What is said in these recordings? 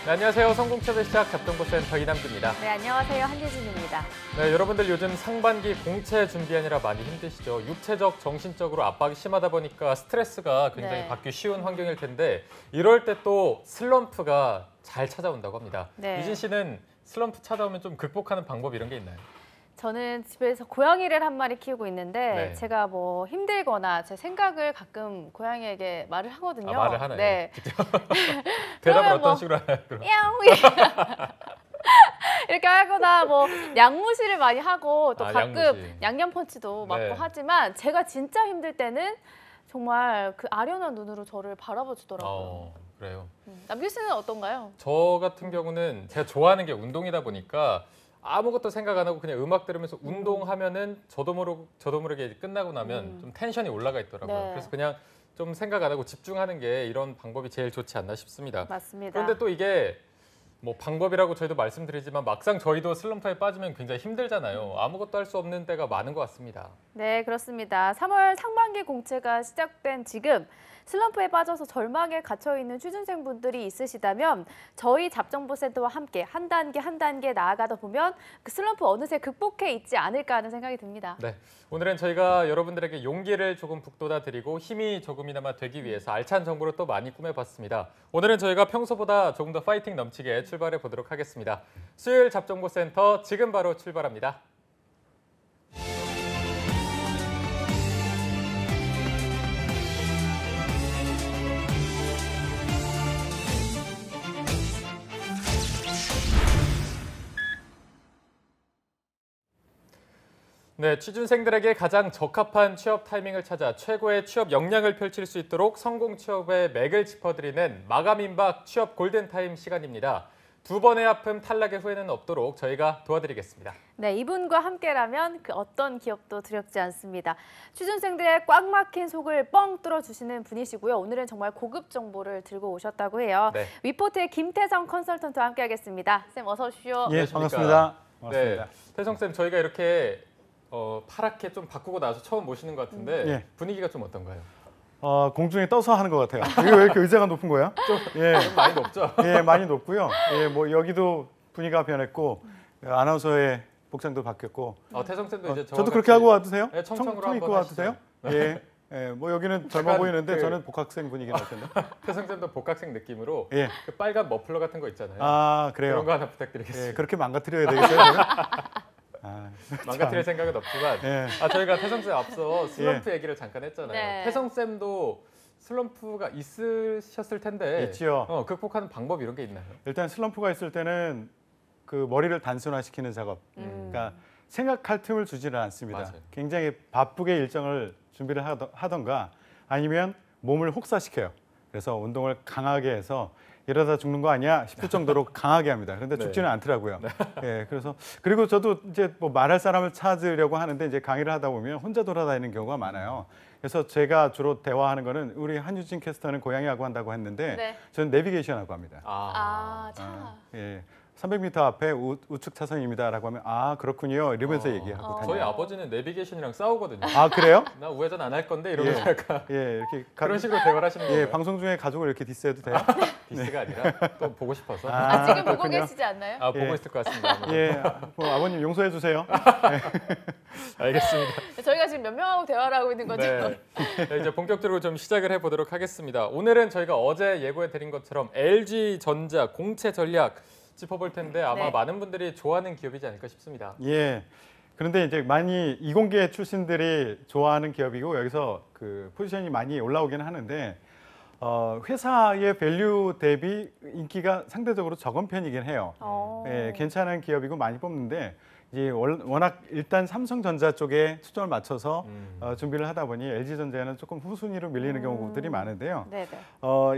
네, 안녕하세요. 성공취업의 시작 잡정보센터 이남주입니다. 네, 안녕하세요. 한예진입니다. 네, 여러분들 요즘 상반기 공채 준비하느라 많이 힘드시죠? 육체적, 정신적으로 압박이 심하다 보니까 스트레스가 굉장히 받기 쉬운 환경일 텐데 이럴 때 또 슬럼프가 잘 찾아온다고 합니다. 네. 유진 씨는 슬럼프 찾아오면 좀 극복하는 방법 이런 게 있나요? 저는 집에서 고양이를 한 마리 키우고 있는데 네. 제가 뭐 힘들거나 제 생각을 가끔 고양이에게 말을 하거든요. 아, 말을 하나요? 네. 직접? 대답을 어떤 뭐, 식으로 하나요? 그럼? 야옹 이렇게 하거나 뭐 양무시를 많이 하고 또 가끔 양무시. 양념 펀치도 맞고 네. 하지만 제가 진짜 힘들 때는 정말 그 아련한 눈으로 저를 바라봐 주더라고요. 그래요. 남규 씨는 어떤가요? 저 같은 경우는 제가 좋아하는 게 운동이다 보니까 아무것도 생각 안 하고 그냥 음악 들으면서 운동하면은 저도 모르게 끝나고 나면 좀 텐션이 올라가 있더라고요. 네. 그래서 그냥 좀 생각 안 하고 집중하는 게 이런 방법이 제일 좋지 않나 싶습니다. 맞습니다. 그런데 또 이게 뭐 방법이라고 저희도 말씀드리지만 막상 저희도 슬럼프에 빠지면 굉장히 힘들잖아요. 아무것도 할 수 없는 때가 많은 것 같습니다. 네, 그렇습니다. 3월 상반기 공채가 시작된 지금 슬럼프에 빠져서 절망에 갇혀있는 취준생분들이 있으시다면 저희 잡정보센터와 함께 한 단계 나아가다 보면 그 슬럼프 어느새 극복해 있지 않을까 하는 생각이 듭니다. 네, 오늘은 저희가 여러분들에게 용기를 조금 북돋아 드리고 힘이 조금이나마 되기 위해서 알찬 정보를 또 많이 꾸며봤습니다. 오늘은 저희가 평소보다 조금 더 파이팅 넘치게 출발해 보도록 하겠습니다. 수요일 잡정보센터 지금 바로 출발합니다. 네, 취준생들에게 가장 적합한 취업 타이밍을 찾아 최고의 취업 역량을 펼칠 수 있도록 성공 취업의 맥을 짚어드리는 마감 임박 취업 골든타임 시간입니다. 두 번의 아픔 탈락의 후회는 없도록 저희가 도와드리겠습니다. 네, 이분과 함께라면 그 어떤 기업도 두렵지 않습니다. 취준생들의 꽉 막힌 속을 뻥 뚫어주시는 분이시고요. 오늘은 정말 고급 정보를 들고 오셨다고 해요. 네. 위포트의 김태성 컨설턴트와 함께하겠습니다. 쌤 어서 오십시오. 예, 반갑습니다. 네, 태성쌤 저희가 이렇게 파랗게 좀 바꾸고 나서 처음 모시는 것 같은데 예. 분위기가 좀 어떤가요? 공중에 떠서 하는 것 같아요. 이게 왜 이렇게 의자가 높은 거야? 좀 많이 높죠? 예, 많이 높고요. 예, 뭐 여기도 분위기가 변했고 아나운서의 복장도 바뀌었고. 태성쌤도 이제 저도 그렇게 하고 와주세요? 네, 청청으로 청 입고 한번 와주세요? 예. 예, 뭐 여기는 젊어 약간 보이는데 저는 복학생 분위기 날 텐데. 태성쌤도 복학생 느낌으로 예. 그 빨간 머플러 같은 거 있잖아요. 아, 그래요. 그런 거 하나 부탁드리겠습니다. 예, 그렇게 망가뜨려야 되겠어요? 그러면? 망가뜨릴 생각은 없지만 예. 저희가 태성쌤 앞서 슬럼프 얘기를 잠깐 했잖아요. 네. 태성쌤도 슬럼프가 있으셨을 텐데 있지요. 극복하는 방법 이런 게 있나요? 일단 슬럼프가 있을 때는 그 머리를 단순화시키는 작업. 그러니까 생각할 틈을 주지는 않습니다. 맞아요. 굉장히 바쁘게 일정을 준비를 하던가 아니면 몸을 혹사시켜요. 그래서 운동을 강하게 해서 이러다 죽는 거 아니야 싶을 정도로 강하게 합니다. 그런데 네. 죽지는 않더라고요. 예, 그래서 그리고 저도 이제 뭐 말할 사람을 찾으려고 하는데 이제 강의를 하다 보면 혼자 돌아다니는 경우가 많아요. 그래서 제가 주로 대화하는 거는 우리 한유진 캐스터는 고양이하고 한다고 했는데 네. 저는 내비게이션하고 합니다. 차. 예. 300m 앞에 우측 차선입니다라고 하면 아 그렇군요 이러면서 얘기하고 저희 다녀요. 아버지는 내비게이션이랑 싸우거든요. 아 그래요? 나 우회전 안 할 건데 이러면서 약간 예 이렇게 그런 식으로 대화를 하시는 거예요. 예 방송 중에 가족을 이렇게 디스해도 돼요? 디스가 아니라 또 보고 싶어서 지금 보고 그렇군요. 계시지 않나요? 보고 예. 있을 것 같습니다. 아무래도. 예, 뭐 아버님 용서해 주세요. 알겠습니다. 저희가 지금 몇 명하고 대화를 하고 있는 거죠? 네. 네, 이제 본격적으로 좀 시작을 해보도록 하겠습니다. 오늘은 저희가 어제 예고해드린 것처럼 LG전자 공채 전략 짚어볼 텐데 아마 네. 많은 분들이 좋아하는 기업이지 않을까 싶습니다. 예. 그런데 이제 많이 이공계 출신들이 좋아하는 기업이고 여기서 그 포지션이 많이 올라오긴 하는데 회사의 밸류 대비 인기가 상대적으로 적은 편이긴 해요. 예, 괜찮은 기업이고 많이 뽑는데 이제 워낙 일단 삼성전자 쪽에 초점을 맞춰서 준비를 하다 보니 LG전자는 조금 후순위로 밀리는 경우들이 많은데요. 네네.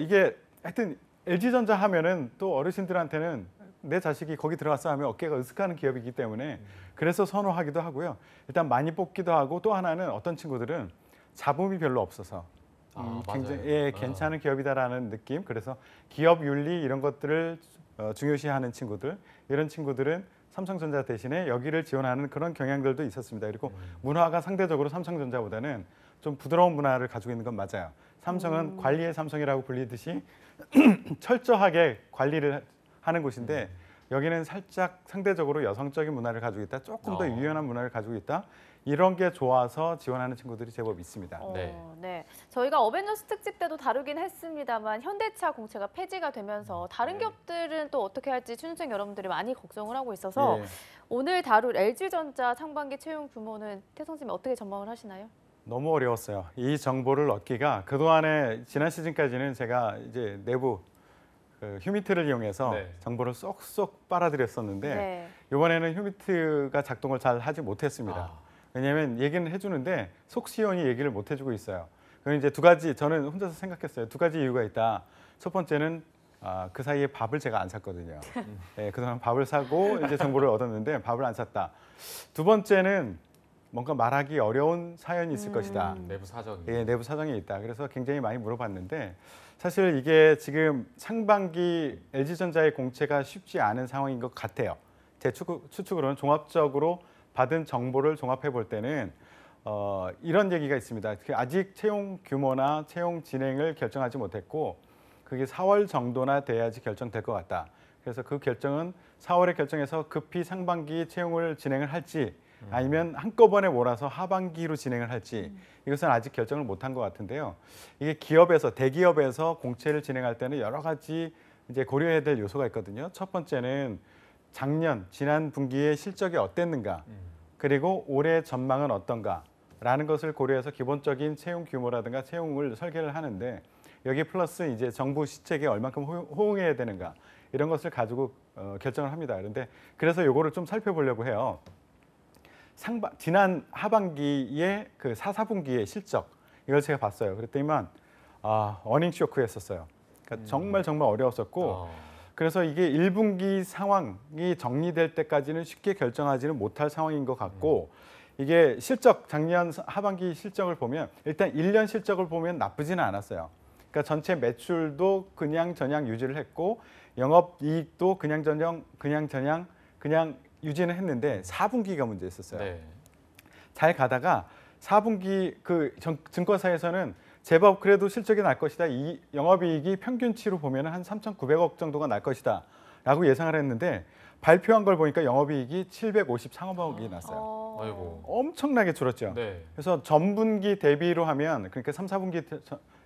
이게 하여튼 LG전자 하면은 또 어르신들한테는 내 자식이 거기 들어갔어 하면 어깨가 으쓱하는 기업이기 때문에 그래서 선호하기도 하고요. 일단 많이 뽑기도 하고 또 하나는 어떤 친구들은 잡음이 별로 없어서 굉장히 괜찮은 기업이다라는 느낌. 그래서 기업 윤리 이런 것들을 중요시하는 친구들, 이런 친구들은 삼성전자 대신에 여기를 지원하는 그런 경향들도 있었습니다. 그리고 문화가 상대적으로 삼성전자보다는 좀 부드러운 문화를 가지고 있는 건 맞아요. 삼성은 관리의 삼성이라고 불리듯이 철저하게 관리를 하는 곳인데 여기는 살짝 상대적으로 여성적인 문화를 가지고 있다. 조금 더 유연한 문화를 가지고 있다. 이런 게 좋아서 지원하는 친구들이 제법 있습니다. 네. 저희가 어벤져스 특집 때도 다루긴 했습니다만 현대차 공채가 폐지가 되면서 다른 기업들은 또 어떻게 할지 취준생 여러분들이 많이 걱정을 하고 있어서 예. 오늘 다룰 LG전자 상반기 채용 규모는 태성 선생님 어떻게 전망을 하시나요? 너무 어려웠어요. 이 정보를 얻기가 그동안에 지난 시즌까지는 제가 이제 내부 그 휴미트를 이용해서 네. 정보를 쏙쏙 빨아들였었는데 네. 이번에는 휴미트가 작동을 잘 하지 못했습니다. 왜냐하면 얘기는 해주는데 속 시원히 얘기를 못 해주고 있어요. 그럼 이제 두 가지 저는 혼자서 생각했어요. 두 가지 이유가 있다. 첫 번째는 그 사이에 밥을 제가 안 샀거든요. 네, 그동안 밥을 사고 이제 정보를 얻었는데 밥을 안 샀다. 두 번째는 뭔가 말하기 어려운 사연이 있을 것이다. 내부 사정이. 예, 내부 사정이 있다. 그래서 굉장히 많이 물어봤는데 사실 이게 지금 상반기 LG전자의 공채가 쉽지 않은 상황인 것 같아요. 제 추측으로는 종합적으로 받은 정보를 종합해 볼 때는 이런 얘기가 있습니다. 아직 채용 규모나 채용 진행을 결정하지 못했고 그게 4월 정도나 돼야지 결정될 것 같다. 그래서 그 결정은 4월에 결정해서 급히 상반기 채용을 진행을 할지 아니면 한꺼번에 몰아서 하반기로 진행을 할지 이것은 아직 결정을 못한 것 같은데요. 이게 기업에서 대기업에서 공채를 진행할 때는 여러 가지 이제 고려해야 될 요소가 있거든요. 첫 번째는 지난 분기의 실적이 어땠는가, 그리고 올해 전망은 어떤가라는 것을 고려해서 기본적인 채용 규모라든가 채용을 설계를 하는데 여기 플러스 이제 정부 시책에 얼만큼 호응해야 되는가 이런 것을 가지고 결정을 합니다. 그런데 그래서 요거를 좀 살펴보려고 해요. 지난 하반기의 그 4분기의 실적 이걸 제가 봤어요. 그랬더니만 어닝 쇼크였었어요. 그러니까 정말 어려웠었고 그래서 이게 1분기 상황이 정리될 때까지는 쉽게 결정하지는 못할 상황인 것 같고 이게 실적 작년 하반기 실적을 보면 일단 1년 실적을 보면 나쁘지는 않았어요. 그러니까 전체 매출도 그냥 유지를 했고 영업이익도 그냥 유지는 했는데 4분기가 문제였었어요. 네. 잘 가다가 4분기 그 증권사에서는 제법 그래도 실적이 날 것이다. 이 영업이익이 평균치로 보면 한 3,900억 정도가 날 것이다 라고 예상을 했는데 발표한 걸 보니까 영업이익이 753억이 났어요. 아이고. 엄청나게 줄었죠. 네. 그래서 전분기 대비로 하면 그러니까 3, 4분기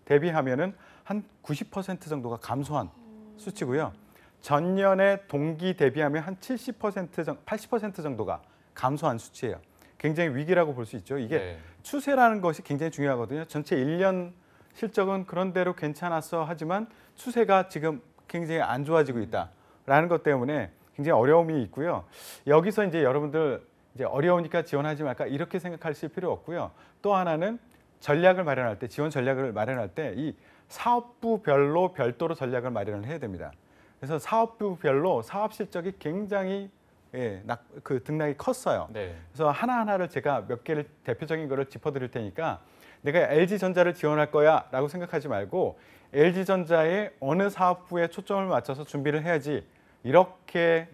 대비하면은 한 90% 정도가 감소한 수치고요. 전년의 동기 대비하면 한 80% 정도가 감소한 수치예요. 굉장히 위기라고 볼 수 있죠. 이게 추세라는 것이 굉장히 중요하거든요. 전체 1년 실적은 그런대로 괜찮았어 하지만 추세가 지금 굉장히 안 좋아지고 있다라는 것 때문에 굉장히 어려움이 있고요. 여기서 이제 여러분들 이제 어려우니까 지원하지 말까 이렇게 생각하실 필요 없고요. 또 하나는 전략을 마련할 때 지원 전략을 마련할 때 이 사업부별로 별도로 전략을 마련을 해야 됩니다. 그래서 사업부별로 사업 실적이 굉장히 등락이 컸어요. 네. 그래서 하나하나를 제가 몇 개를 대표적인 거를 짚어드릴 테니까 내가 LG전자를 지원할 거야 라고 생각하지 말고 LG전자의 어느 사업부에 초점을 맞춰서 준비를 해야지 이렇게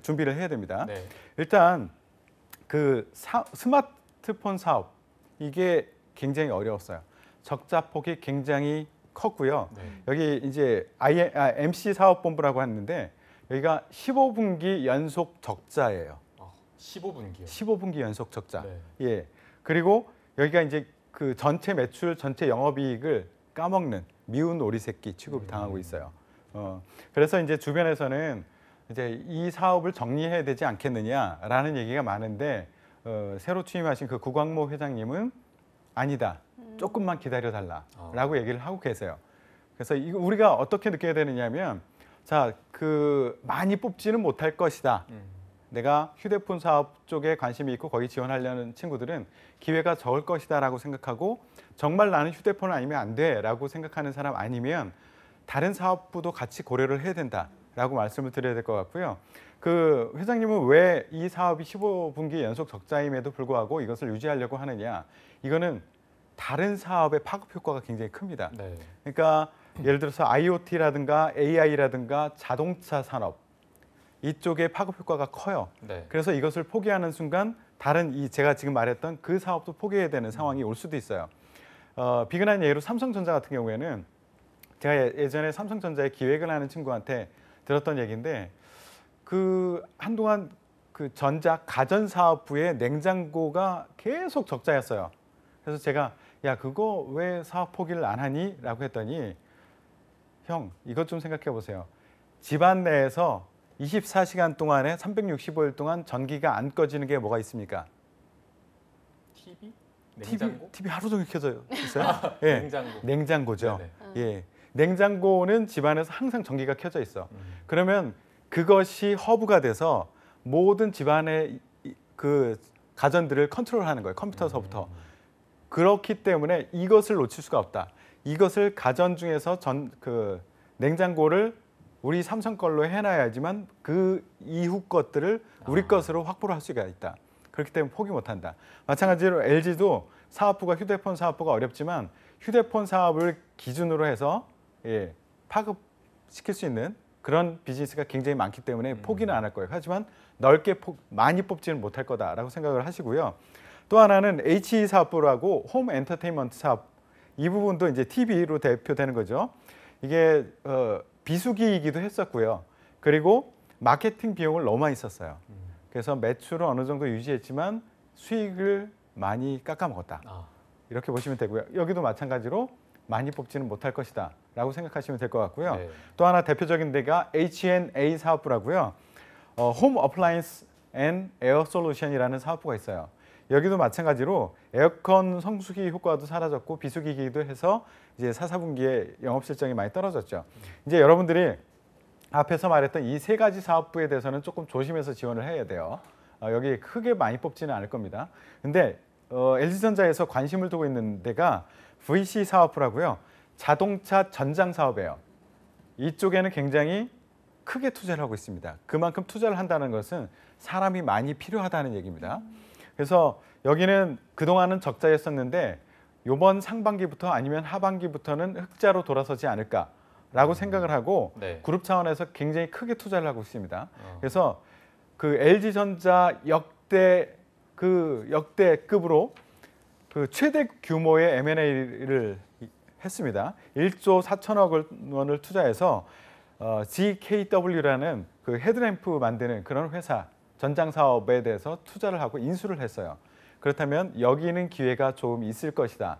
준비를 해야 됩니다. 네. 일단 그 스마트폰 사업 이게 굉장히 어려웠어요. 적자폭이 굉장히 컸고요. 네. 여기 이제 MC 사업본부라고 했는데 여기가 15분기 연속 적자예요. 15분기요. 15분기 연속 적자. 네. 예. 그리고 여기가 이제 그 전체 매출, 전체 영업이익을 까먹는 미운 오리 새끼 취급을 당하고 있어요. 그래서 이제 주변에서는 이제 이 사업을 정리해야 되지 않겠느냐라는 얘기가 많은데 새로 취임하신 그 구광모 회장님은 아니다. 조금만 기다려달라라고 얘기를 하고 계세요. 그래서 이거 우리가 어떻게 느껴야 되느냐면 자, 그 많이 뽑지는 못할 것이다. 내가 휴대폰 사업 쪽에 관심이 있고 거기 지원하려는 친구들은 기회가 적을 것이다라고 생각하고 정말 나는 휴대폰을 아니면 안 돼라고 생각하는 사람 아니면 다른 사업부도 같이 고려를 해야 된다라고 말씀을 드려야 될 것 같고요. 그 회장님은 왜 이 사업이 15분기 연속 적자임에도 불구하고 이것을 유지하려고 하느냐? 이거는 다른 사업의 파급 효과가 굉장히 큽니다. 네. 그러니까 예를 들어서 IoT라든가 AI라든가 자동차 산업 이쪽의 파급 효과가 커요. 네. 그래서 이것을 포기하는 순간 다른 제가 지금 말했던 그 사업도 포기해야 되는 상황이 올 수도 있어요. 비근한 예로 삼성전자 같은 경우에는 제가 예전에 삼성전자에 기획을 하는 친구한테 들었던 얘기인데 그 한동안 그 전자 가전 사업부의 냉장고가 계속 적자였어요. 그래서 제가 야 그거 왜 사업 포기를 안 하니? 라고 했더니 형 이것 좀 생각해 보세요. 집안 내에서 24시간 동안에 365일 동안 전기가 안 꺼지는 게 뭐가 있습니까? TV? 냉장고? TV 하루 종일 켜져 있어요. 예, 냉장고. 냉장고죠. 네네. 예, 냉장고는 집안에서 항상 전기가 켜져 있어. 그러면 그것이 허브가 돼서 모든 집안의 그 가전들을 컨트롤하는 거예요. 컴퓨터서부터. 그렇기 때문에 이것을 놓칠 수가 없다. 이것을 가전 중에서 그 냉장고를 우리 삼성 걸로 해놔야지만 그 이후 것들을 우리 것으로 확보를 할 수가 있다. 그렇기 때문에 포기 못한다. 마찬가지로 LG도 사업부가 휴대폰 사업부가 어렵지만 휴대폰 사업을 기준으로 해서 예, 파급시킬 수 있는 그런 비즈니스가 굉장히 많기 때문에 포기는 안 할 거예요. 하지만 넓게 많이 뽑지는 못할 거다라고 생각을 하시고요. 또 하나는 HE 사업부라고 홈 엔터테인먼트 사업 이 부분도 이제 TV로 대표되는 거죠. 이게 비수기이기도 했었고요. 그리고 마케팅 비용을 너무 많이 썼어요. 그래서 매출은 어느 정도 유지했지만 수익을 많이 깎아먹었다. 이렇게 보시면 되고요. 여기도 마찬가지로 많이 뽑지는 못할 것이다 라고 생각하시면 될 것 같고요. 네. 또 하나 대표적인 데가 H&A 사업부라고요. 홈 어플라이언스 앤 에어 솔루션이라는 사업부가 있어요. 여기도 마찬가지로 에어컨 성수기 효과도 사라졌고 비수기이기도 해서 이제 4, 4분기에 영업 실적이 많이 떨어졌죠. 이제 여러분들이 앞에서 말했던 이 세 가지 사업부에 대해서는 조금 조심해서 지원을 해야 돼요. 여기 크게 많이 뽑지는 않을 겁니다. 근데 LG전자에서 관심을 두고 있는 데가 VC 사업부라고요. 자동차 전장 사업이에요. 이쪽에는 굉장히 크게 투자를 하고 있습니다. 그만큼 투자를 한다는 것은 사람이 많이 필요하다는 얘기입니다. 그래서 여기는 그동안은 적자였었는데 이번 상반기부터 아니면 하반기부터는 흑자로 돌아서지 않을까라고 생각을 하고 네. 그룹 차원에서 굉장히 크게 투자를 하고 있습니다. 그래서 그 LG전자 역대급으로 그 최대 규모의 M&A를 했습니다. 1조 4천억 원을 투자해서 GKW라는 그 헤드램프 만드는 그런 회사 전장 사업에 대해서 투자를 하고 인수를 했어요. 그렇다면 여기는 기회가 조금 있을 것이다.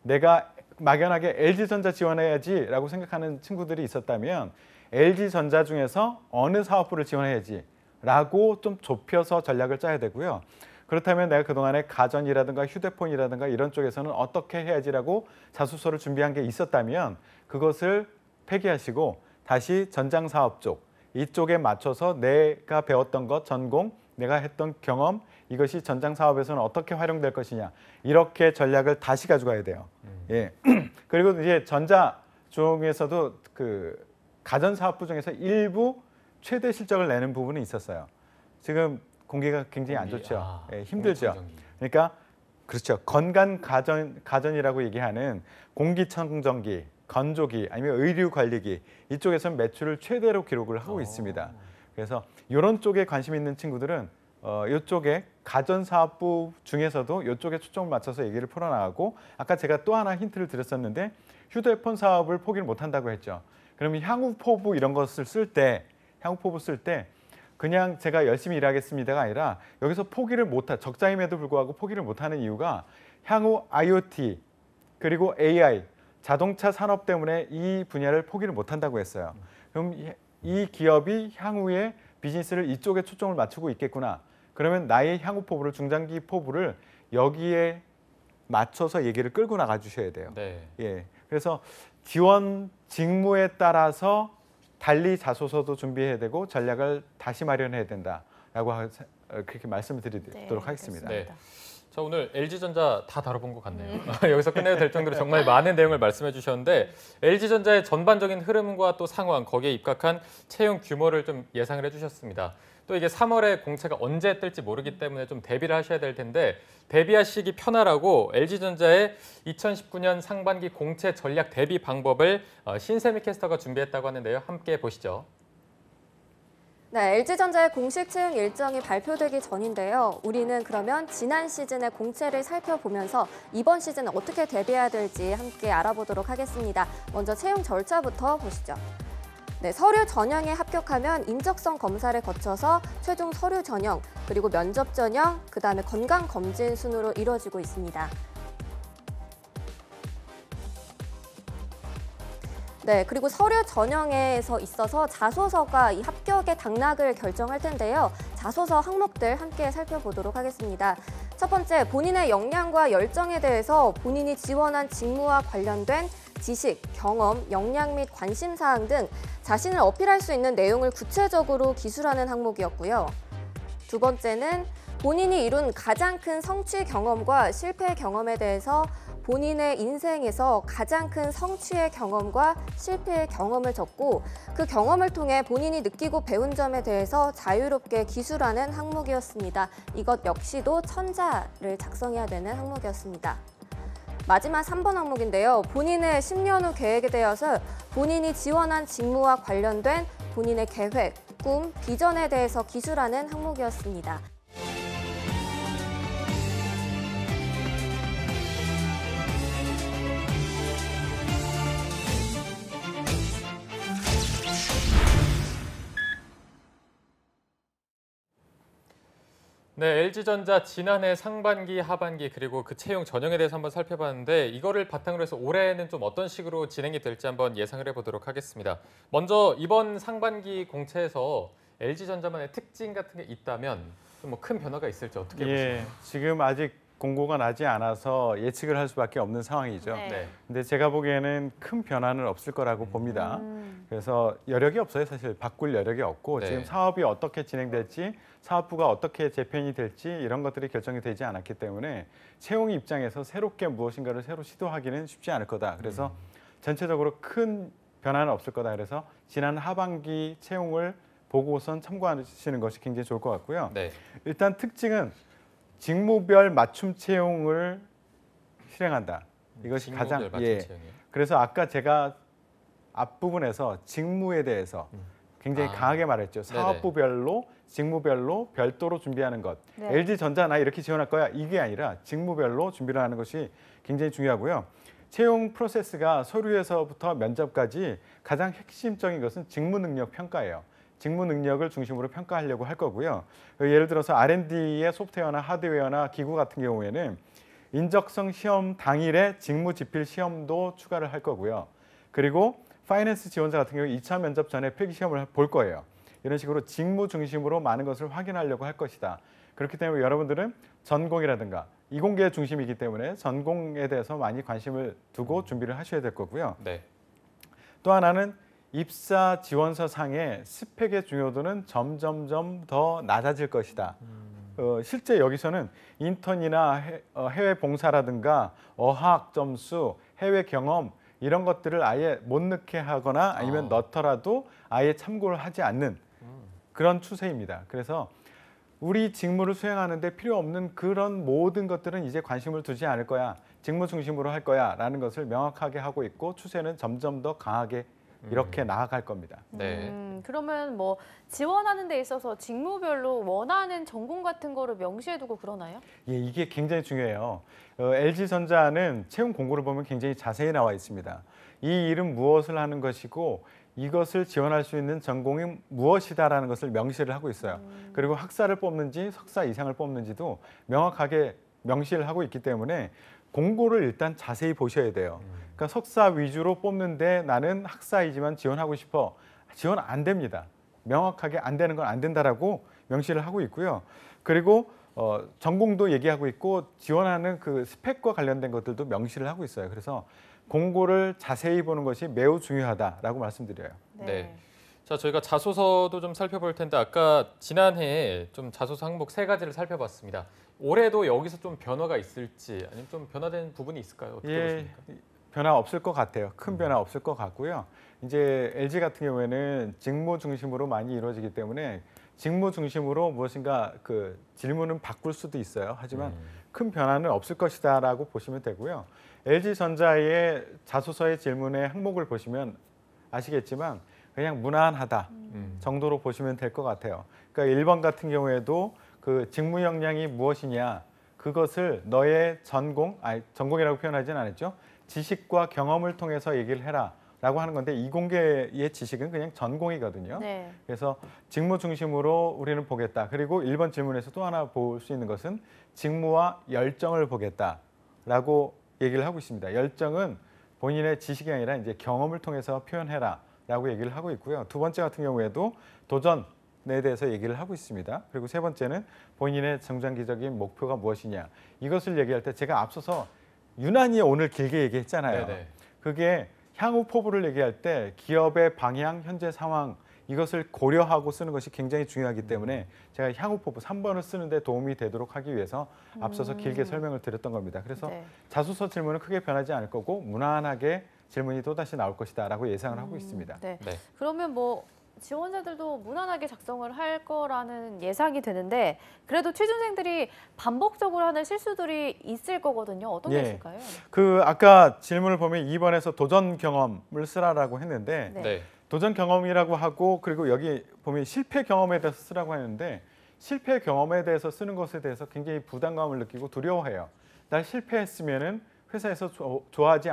내가 막연하게 LG전자 지원해야지라고 생각하는 친구들이 있었다면 LG전자 중에서 어느 사업부를 지원해야지라고 좀 좁혀서 전략을 짜야 되고요. 그렇다면 내가 그동안에 가전이라든가 휴대폰이라든가 이런 쪽에서는 어떻게 해야지라고 자소서를 준비한 게 있었다면 그것을 폐기하시고 다시 전장 사업 쪽 이쪽에 맞춰서 내가 배웠던 것, 전공, 내가 했던 경험 이것이 전장 사업에서는 어떻게 활용될 것이냐 이렇게 전략을 다시 가져가야 돼요. 예. 그리고 이제 전자 중에서도 그 가전 사업부 중에서 일부 최대 실적을 내는 부분이 있었어요. 지금 공기가 굉장히 안 좋죠. 예, 힘들죠. 그러니까 그렇죠. 건강 가전이라고 얘기하는 공기청정기, 건조기 아니면 의류 관리기 이쪽에서는 매출을 최대로 기록을 하고 있습니다. 그래서 이런 쪽에 관심 있는 친구들은 이쪽에 가전 사업부 중에서도 이쪽에 초점을 맞춰서 얘기를 풀어나가고 아까 제가 또 하나 힌트를 드렸었는데 휴대폰 사업을 포기를 못한다고 했죠. 그러면 향후 포부 이런 것을 쓸 때 그냥 제가 열심히 일하겠습니다가 아니라 여기서 적자임에도 불구하고 포기를 못하는 이유가 향후 IoT 그리고 AI 자동차 산업 때문에 이 분야를 포기를 못한다고 했어요. 그럼 이 기업이 향후에 비즈니스를 이쪽에 초점을 맞추고 있겠구나. 그러면 나의 향후 포부를 중장기 포부를 여기에 맞춰서 얘기를 끌고 나가 주셔야 돼요. 네. 예. 그래서 지원 직무에 따라서 달리 자소서도 준비해야 되고 전략을 다시 마련해야 된다라고 그렇게 말씀을 드리도록 하겠습니다. 네. 자, 오늘 LG전자 다 다뤄본 것 같네요. 여기서 끝내도 될 정도로 정말 많은 내용을 말씀해 주셨는데 LG전자의 전반적인 흐름과 또 상황, 거기에 입각한 채용 규모를 좀 예상을 해주셨습니다. 또 이게 3월에 공채가 언제 뜰지 모르기 때문에 좀 대비를 하셔야 될 텐데 대비하시기 편하라고 LG전자의 2019년 상반기 공채 전략 대비 방법을 신세미 캐스터가 준비했다고 하는데요. 함께 보시죠. 네, LG전자의 공식 채용 일정이 발표되기 전인데요. 우리는 그러면 지난 시즌의 공채를 살펴보면서 이번 시즌은 어떻게 대비해야 될지 함께 알아보도록 하겠습니다. 먼저 채용 절차부터 보시죠. 네, 서류 전형에 합격하면 인적성 검사를 거쳐서 최종 서류 전형, 그리고 면접 전형, 그다음에 건강 검진 순으로 이루어지고 있습니다. 네, 그리고 서류 전형에서 있어서 자소서가 이 합격의 당락을 결정할 텐데요. 자소서 항목들 함께 살펴보도록 하겠습니다. 첫 번째, 본인의 역량과 열정에 대해서 본인이 지원한 직무와 관련된 지식, 경험, 역량 및 관심사항 등 자신을 어필할 수 있는 내용을 구체적으로 기술하는 항목이었고요. 두 번째는 본인이 이룬 가장 큰 성취 경험과 실패 경험에 대해서 본인의 인생에서 가장 큰 성취의 경험과 실패의 경험을 적고 그 경험을 통해 본인이 느끼고 배운 점에 대해서 자유롭게 기술하는 항목이었습니다. 이것 역시도 천자를 작성해야 되는 항목이었습니다. 마지막 3번 항목인데요. 본인의 10년 후 계획에 대해서 본인이 지원한 직무와 관련된 본인의 계획, 꿈, 비전에 대해서 기술하는 항목이었습니다. 네, LG전자 지난해 상반기, 하반기 그리고 그 채용 전형에 대해서 한번 살펴봤는데 이거를 바탕으로 해서 올해는 좀 어떤 식으로 진행이 될지 한번 예상을 해보도록 하겠습니다. 먼저 이번 상반기 공채에서 LG전자만의 특징 같은 게 있다면 좀 뭐 큰 변화가 있을지 어떻게 보시나요? 지금 아직 공고가 나지 않아서 예측을 할 수밖에 없는 상황이죠. 네. 네. 근데 제가 보기에는 큰 변화는 없을 거라고 봅니다. 그래서 여력이 없어요. 사실 바꿀 여력이 없고 네. 지금 사업이 어떻게 진행될지 사업부가 어떻게 재편이 될지 이런 것들이 결정이 되지 않았기 때문에 채용 입장에서 새롭게 무엇인가를 새로 시도하기는 쉽지 않을 거다. 그래서 전체적으로 큰 변화는 없을 거다. 그래서 지난 하반기 채용을 보고선 참고하시는 것이 굉장히 좋을 것 같고요. 네. 일단 특징은 직무별 맞춤 채용을 실행한다. 이것이 가장 직무별 맞춤 채용이요? 그래서 아까 제가 앞부분에서 직무에 대해서 굉장히 강하게 말했죠. 사업부별로, 직무별로 별도로 준비하는 것. 네. LG전자나 이렇게 지원할 거야. 이게 아니라 직무별로 준비를 하는 것이 굉장히 중요하고요. 채용 프로세스가 서류에서부터 면접까지 가장 핵심적인 것은 직무 능력 평가예요. 직무 능력을 중심으로 평가하려고 할 거고요. 예를 들어서 R&D의 소프트웨어나 하드웨어나 기구 같은 경우에는 인적성 시험 당일에 직무 지필 시험도 추가를 할 거고요. 그리고 파이낸스 지원자 같은 경우 2차 면접 전에 필기 시험을 볼 거예요. 이런 식으로 직무 중심으로 많은 것을 확인하려고 할 것이다. 그렇기 때문에 여러분들은 전공이라든가 이공계 중심이기 때문에 전공에 대해서 많이 관심을 두고 준비를 하셔야 될 거고요. 네. 또 하나는 입사 지원서 상의 스펙의 중요도는 점점점 더 낮아질 것이다. 실제 여기서는 인턴이나 해외 봉사라든가 어학 점수, 해외 경험 이런 것들을 아예 못 넣게 하거나 아니면 넣더라도 아예 참고를 하지 않는 그런 추세입니다. 그래서 우리 직무를 수행하는데 필요 없는 그런 모든 것들은 이제 관심을 두지 않을 거야. 직무 중심으로 할 거야 라는 것을 명확하게 하고 있고 추세는 점점 더 강하게 이렇게 나아갈 겁니다. 네. 그러면 뭐 지원하는 데 있어서 직무별로 원하는 전공 같은 거를 명시해두고 그러나요? 예, 이게 굉장히 중요해요. LG전자는 채용 공고를 보면 굉장히 자세히 나와 있습니다. 이 일은 무엇을 하는 것이고 이것을 지원할 수 있는 전공이 무엇이다라는 것을 명시를 하고 있어요. 그리고 학사를 뽑는지 석사 이상을 뽑는지도 명확하게 명시를 하고 있기 때문에 공고를 일단 자세히 보셔야 돼요. 그러니까 석사 위주로 뽑는데 나는 학사이지만 지원하고 싶어. 지원 안 됩니다. 명확하게 안 되는 건 안 된다라고 명시를 하고 있고요. 그리고 전공도 얘기하고 있고 지원하는 그 스펙과 관련된 것들도 명시를 하고 있어요. 그래서 공고를 자세히 보는 것이 매우 중요하다라고 말씀드려요. 네. 자, 저희가 자소서도 좀 살펴볼 텐데 아까 지난해에 좀 자소서 항목 3가지를 살펴봤습니다. 올해도 여기서 좀 변화가 있을지 아니면 좀 변화된 부분이 있을까요? 어떻게 보십니까? 변화 없을 것 같아요. 큰 변화 없을 것 같고요. 이제 LG 같은 경우에는 직무 중심으로 많이 이루어지기 때문에 직무 중심으로 무엇인가 그 질문은 바꿀 수도 있어요. 하지만 큰 변화는 없을 것이다라고 보시면 되고요. LG전자의 자소서의 질문의 항목을 보시면 아시겠지만 그냥 무난하다 정도로 보시면 될 것 같아요. 그러니까 1번 같은 경우에도 그 직무 역량이 무엇이냐 그것을 너의 전공이라고 표현하지는 않았죠. 지식과 경험을 통해서 얘기를 해라. 라고 하는 건데 이공계의 지식은 그냥 전공이거든요. 네. 그래서 직무 중심으로 우리는 보겠다. 그리고 1번 질문에서 또 하나 볼 수 있는 것은 직무와 열정을 보겠다라고 얘기를 하고 있습니다. 열정은 본인의 지식이 아니라 이제 경험을 통해서 표현해라라고 얘기를 하고 있고요. 두 번째 같은 경우에도 도전에 대해서 얘기를 하고 있습니다. 그리고 세 번째는 본인의 중장기적인 목표가 무엇이냐. 이것을 얘기할 때 제가 앞서서 유난히 오늘 길게 얘기했잖아요. 네네. 그게 향후 포부를 얘기할 때 기업의 방향, 현재 상황 이것을 고려하고 쓰는 것이 굉장히 중요하기 때문에 제가 향후 포부 3번을 쓰는데 도움이 되도록 하기 위해서 앞서서 길게 설명을 드렸던 겁니다. 그래서 네. 자소서 질문은 크게 변하지 않을 거고 무난하게 질문이 또다시 나올 것이다라고 예상을 하고 있습니다. 네. 네. 그러면 뭐 지원자들도 무난하게 작성을 할 거라는 예상이 되는데 그래도 취준생들이 반복적으로 하는 실수들이 있을 거거든요. 어떤 게 예. 있을까요? 그 아까 질문을 보면 2번에서 도전 경험을 쓰라라고 했는데 네. 네. 도전 경험이라고 하고 그리고 여기 보면 실패 경험에 대해서 쓰라고 하는데 실패 경험에 대해서 쓰는 것에 대해서 굉장히 부담감을 느끼고 두려워해요. 나 실패했으면은 회사에서 좋아하지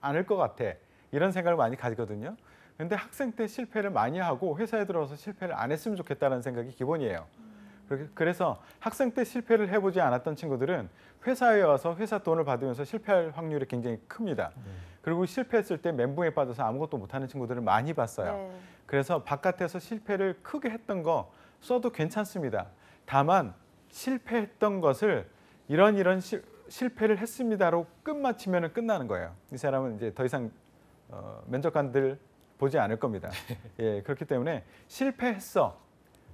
않을 것 같아. 이런 생각을 많이 가지거든요. 근데 학생 때 실패를 많이 하고 회사에 들어와서 실패를 안 했으면 좋겠다는 생각이 기본이에요. 그래서 학생 때 실패를 해보지 않았던 친구들은 회사에 와서 회사 돈을 받으면서 실패할 확률이 굉장히 큽니다. 그리고 실패했을 때 멘붕에 빠져서 아무것도 못하는 친구들을 많이 봤어요. 네. 그래서 바깥에서 실패를 크게 했던 거 써도 괜찮습니다. 다만 실패했던 것을 이런 실패를 했습니다로 끝마치면 끝나는 거예요. 이 사람은 이제 더 이상 면접관들 보지 않을 겁니다. 예, 그렇기 때문에 실패했어.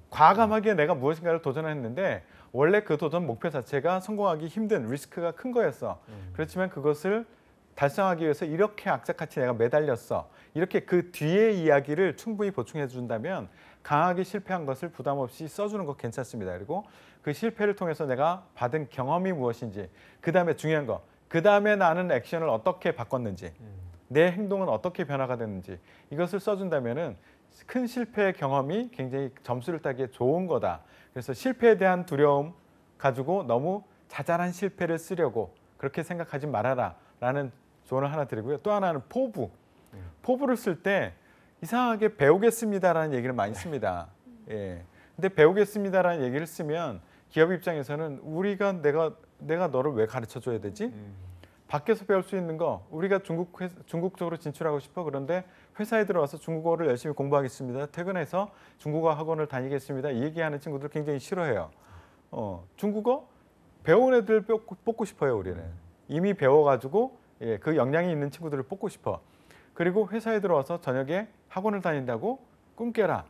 과감하게 내가 무엇인가를 도전했는데 원래 그 도전 목표 자체가 성공하기 힘든 리스크가 큰 거였어. 그렇지만 그것을 달성하기 위해서 이렇게 악착같이 내가 매달렸어. 이렇게 그 뒤의 이야기를 충분히 보충해 준다면 강하게 실패한 것을 부담 없이 써주는 거 괜찮습니다. 그리고 그 실패를 통해서 내가 받은 경험이 무엇인지, 그 다음에 중요한 거, 그 다음에 나는 액션을 어떻게 바꿨는지, 내 행동은 어떻게 변화가 됐는지 이것을 써준다면은 큰 실패의 경험이 굉장히 점수를 따기에 좋은 거다. 그래서 실패에 대한 두려움 가지고 너무 자잘한 실패를 쓰려고 그렇게 생각하지 말아라라는 조언을 하나 드리고요. 또 하나는 포부. 포부를 쓸 때 이상하게 배우겠습니다라는 얘기를 많이 씁니다. 예. 근데 배우겠습니다라는 얘기를 쓰면 기업 입장에서는 내가 너를 왜 가르쳐 줘야 되지? 밖에서 배울 수 있는 거 우리가 중국 쪽으로 진출하고 싶어. 그런데 회사에 들어와서 중국어를 열심히 공부하겠습니다. 퇴근해서 중국어 학원을 다니겠습니다. 이 얘기하는 친구들 굉장히 싫어해요. 중국어 배운 애들 뽑고 싶어요. 우리는 이미 배워가지고 예, 그 역량이 있는 친구들을 뽑고 싶어. 그리고 회사에 들어와서 저녁에 학원을 다닌다고 꿈 깨라.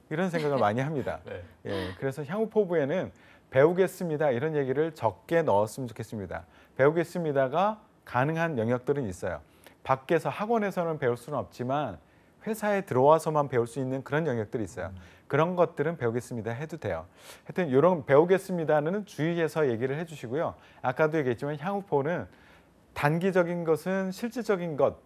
이런 생각을 많이 합니다. 네. 예, 그래서 향후 포부에는 배우겠습니다. 이런 얘기를 적게 넣었으면 좋겠습니다. 배우겠습니다가 가능한 영역들은 있어요. 밖에서 학원에서는 배울 수는 없지만 회사에 들어와서만 배울 수 있는 그런 영역들이 있어요. 그런 것들은 배우겠습니다 해도 돼요. 하여튼 이런 배우겠습니다는 주의해서 얘기를 해주시고요. 아까도 얘기했지만 향후 포부는 단기적인 것은 실질적인 것,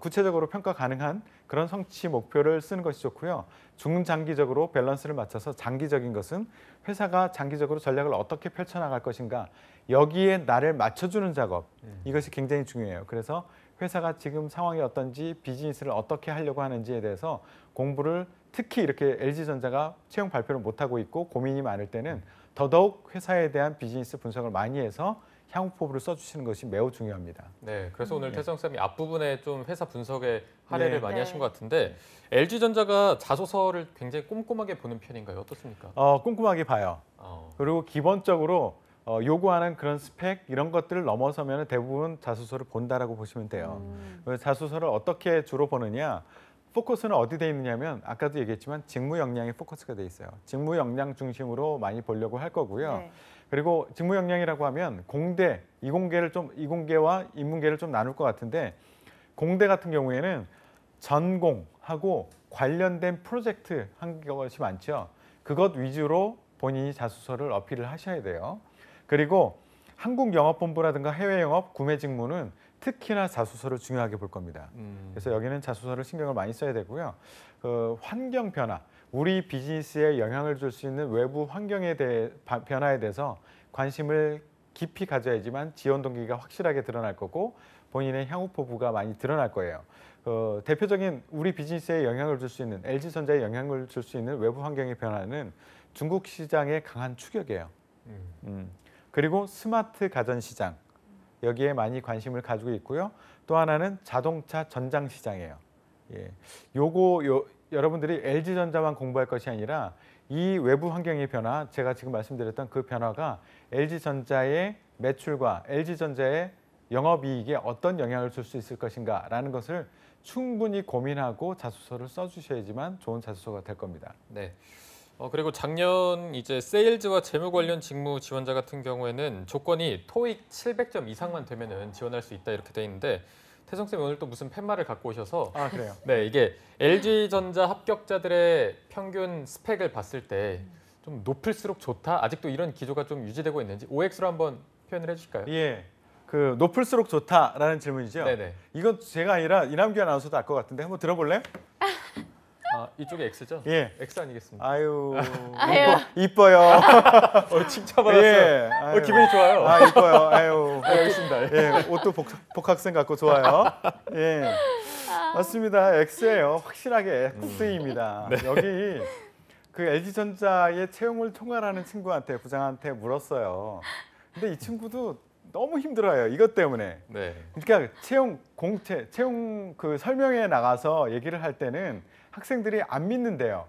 구체적으로 평가 가능한 그런 성취 목표를 쓰는 것이 좋고요. 중장기적으로 밸런스를 맞춰서 장기적인 것은 회사가 장기적으로 전략을 어떻게 펼쳐나갈 것인가 여기에 나를 맞춰주는 작업 이것이 굉장히 중요해요. 그래서 회사가 지금 상황이 어떤지 비즈니스를 어떻게 하려고 하는지에 대해서 공부를 특히 이렇게 LG전자가 채용 발표를 못하고 있고 고민이 많을 때는 더더욱 회사에 대한 비즈니스 분석을 많이 해서 향후 포부를 써주시는 것이 매우 중요합니다. 네, 그래서 오늘 태성쌤이 앞부분에 좀 회사 분석에 할애를 네. 많이 네. 하신 것 같은데 LG전자가 자소서를 굉장히 꼼꼼하게 보는 편인가요? 어떻습니까? 꼼꼼하게 봐요. 그리고 기본적으로 요구하는 그런 스펙 이런 것들을 넘어서면 대부분 자소서를 본다라고 보시면 돼요. 자소서를 어떻게 주로 보느냐? 포커스는 어디 돼 있느냐면 아까도 얘기했지만 직무 역량에 포커스가 돼 있어요. 직무 역량 중심으로 많이 보려고 할 거고요. 네. 그리고 직무 역량이라고 하면 공대, 이공계와 인문계를 좀 나눌 것 같은데 공대 같은 경우에는 전공하고 관련된 프로젝트 한 것이 많죠. 그것 위주로 본인이 자소서를 어필을 하셔야 돼요. 그리고 한국영업본부라든가 해외영업, 구매 직무는 특히나 자소서를 중요하게 볼 겁니다. 그래서 여기는 자소서를 신경을 많이 써야 되고요. 환경 변화, 우리 비즈니스에 영향을 줄 수 있는 외부 환경에 대해 변화에 대해서 관심을 깊이 가져야지만 지원 동기가 확실하게 드러날 거고 본인의 향후 포부가 많이 드러날 거예요. 대표적인 우리 비즈니스에 영향을 줄 수 있는 LG전자에 영향을 줄 수 있는 외부 환경의 변화는 중국 시장의 강한 추격이에요. 그리고 스마트 가전 시장 여기에 많이 관심을 가지고 있고요. 또 하나는 자동차 전장 시장이에요. 예, 여러분들이 LG전자만 공부할 것이 아니라 이 외부 환경의 변화, 제가 지금 말씀드렸던 그 변화가 LG전자의 매출과 LG전자의 영업이익에 어떤 영향을 줄 수 있을 것인가라는 것을 충분히 고민하고 자소서를 써주셔야지만 좋은 자소서가 될 겁니다. 네. 그리고 작년 이제 세일즈와 재무 관련 직무 지원자 같은 경우에는 조건이 토익 700점 이상만 되면은 지원할 수 있다 이렇게 돼 있는데 태성 쌤 오늘 또 무슨 팻말을 갖고 오셔서 아 그래요? 네 이게 LG전자 합격자들의 평균 스펙을 봤을 때 좀 높을수록 좋다. 아직도 이런 기조가 좀 유지되고 있는지 OX로 한번 표현을 해주실까요? 예, 그 높을수록 좋다라는 질문이죠. 네네. 이건 제가 아니라 이남규 아나운서도 알 것 같은데 한번 들어볼래요? 이쪽에 X죠? 예. X 아니겠습니까? 아유, 아유. 이뻐요. 칭찬받았어요. 예, 아유. 기분이 좋아요. 아 이뻐요. 아유, 여기 있습니다. 예, 옷도 복학생 같고 좋아요. 예, 맞습니다. X예요. 확실하게 X입니다. 여기 그 LG전자의 채용을 총괄하는 친구한테 부장한테 물었어요. 근데 이 친구도 너무 힘들어요. 이것 때문에. 네. 그러니까 채용 그 설명회 나가서 얘기를 할 때는 학생들이 안 믿는데요.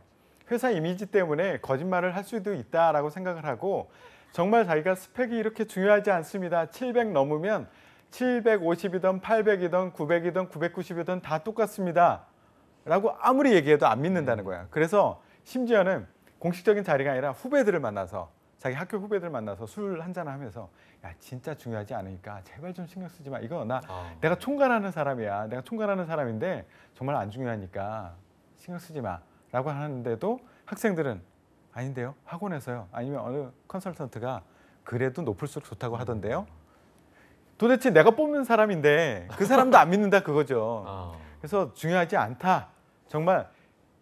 회사 이미지 때문에 거짓말을 할 수도 있다라고 생각을 하고 정말 자기가 스펙이 이렇게 중요하지 않습니다. 700 넘으면 750이든 800이든 900이든 990이든 다 똑같습니다. 라고 아무리 얘기해도 안 믿는다는 거야. 그래서 심지어는 공식적인 자리가 아니라 후배들을 만나서 자기 학교 후배들 만나서 술 한잔 하면서 야 진짜 중요하지 않으니까 제발 좀 신경 쓰지 마. 이거 내가 총괄하는 사람이야. 내가 총괄하는 사람인데 정말 안 중요하니까 신경 쓰지 마. 라고 하는데도 학생들은 아닌데요. 학원에서요. 아니면 어느 컨설턴트가 그래도 높을수록 좋다고 하던데요. 도대체 내가 뽑는 사람인데 그 사람도 안 믿는다 그거죠. 그래서 중요하지 않다. 정말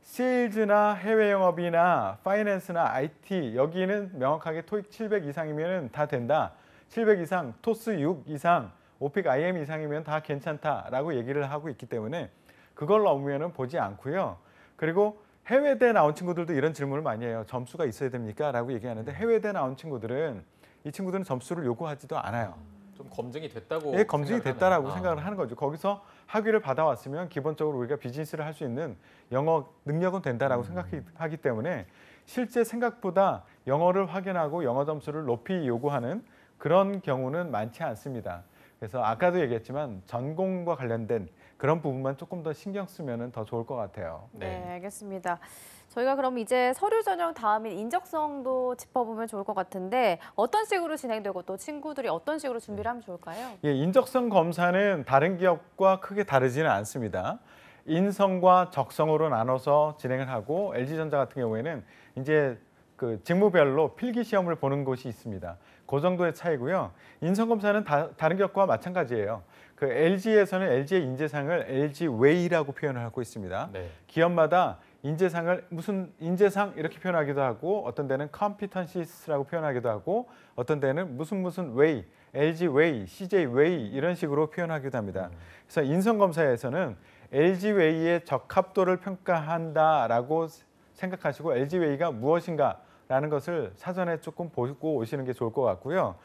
세일즈나 해외 영업이나 파이낸스나 IT 여기는 명확하게 토익 700 이상이면 다 된다. 700 이상, 토스 6 이상, 오픽 IM 이상이면 다 괜찮다라고 얘기를 하고 있기 때문에 그걸 넘으면 보지 않고요. 그리고 해외대 나온 친구들도 이런 질문을 많이 해요. 점수가 있어야 됩니까? 라고 얘기하는데 해외대 나온 친구들은 이 친구들은 점수를 요구하지도 않아요. 좀 검증이 됐다고. 예, 검증이 됐다라고 하나요? 생각을 하는 거죠. 거기서 학위를 받아왔으면 기본적으로 우리가 비즈니스를 할 수 있는 영어 능력은 된다라고 생각하기 때문에 실제 생각보다 영어를 확인하고 영어 점수를 높이 요구하는 그런 경우는 많지 않습니다. 그래서 아까도 얘기했지만 전공과 관련된 그런 부분만 조금 더 신경 쓰면 더 좋을 것 같아요. 네, 알겠습니다. 저희가 그럼 이제 서류 전형 다음인 인적성도 짚어보면 좋을 것 같은데 어떤 식으로 진행되고 또 친구들이 어떤 식으로 준비를 하면 좋을까요? 예, 인적성 검사는 다른 기업과 크게 다르지는 않습니다. 인성과 적성으로 나눠서 진행을 하고 LG전자 같은 경우에는 이제 그 직무별로 필기 시험을 보는 곳이 있습니다. 그 정도의 차이고요. 인성 검사는 다른 기업과 마찬가지예요. 그 LG에서는 LG의 인재상을 LG 웨이라고 표현을 하고 있습니다. 네. 기업마다 인재상을 무슨 인재상 이렇게 표현하기도 하고 어떤 데는 컴피턴시스라고 표현하기도 하고 어떤 데는 무슨 웨이, LG 웨이, CJ 웨이 이런 식으로 표현하기도 합니다. 그래서 인성 검사에서는 LG 웨이의 적합도를 평가한다라고 생각하시고 LG 웨이가 무엇인가라는 것을 사전에 조금 보고 오시는 게 좋을 것 같고요.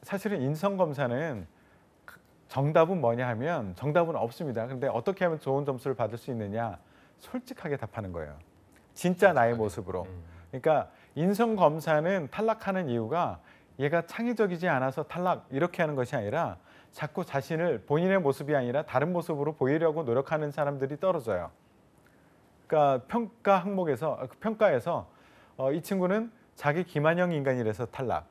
사실은 인성 검사는 정답은 뭐냐 하면 정답은 없습니다. 그런데 어떻게 하면 좋은 점수를 받을 수 있느냐? 솔직하게 답하는 거예요. 진짜 나의 모습으로. 그러니까 인성 검사는 탈락하는 이유가 얘가 창의적이지 않아서 탈락 이렇게 하는 것이 아니라 자꾸 자신을 본인의 모습이 아니라 다른 모습으로 보이려고 노력하는 사람들이 떨어져요. 그러니까 평가에서 이 친구는 자기 기만형 인간이라서 탈락,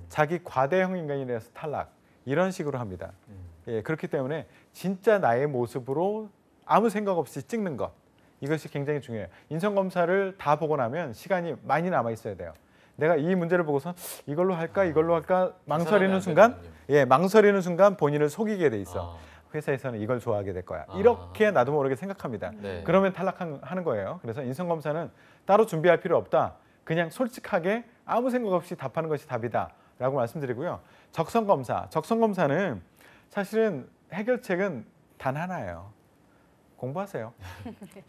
자기 과대형 인간이라서 탈락 이런 식으로 합니다. 예, 그렇기 때문에 진짜 나의 모습으로 아무 생각 없이 찍는 것 이것이 굉장히 중요해요. 인성검사를 다 보고 나면 시간이 많이 남아 있어야 돼요. 내가 이 문제를 보고서 이걸로 할까 망설이는 순간 본인을 속이게 돼 있어. 회사에서는 이걸 좋아하게 될 거야. 이렇게 나도 모르게 생각합니다. 네. 그러면 탈락하는 거예요. 그래서 인성검사는 따로 준비할 필요 없다. 그냥 솔직하게 아무 생각 없이 답하는 것이 답이다 라고 말씀드리고요. 적성검사. 적성검사는 사실은 해결책은 단 하나예요. 공부하세요.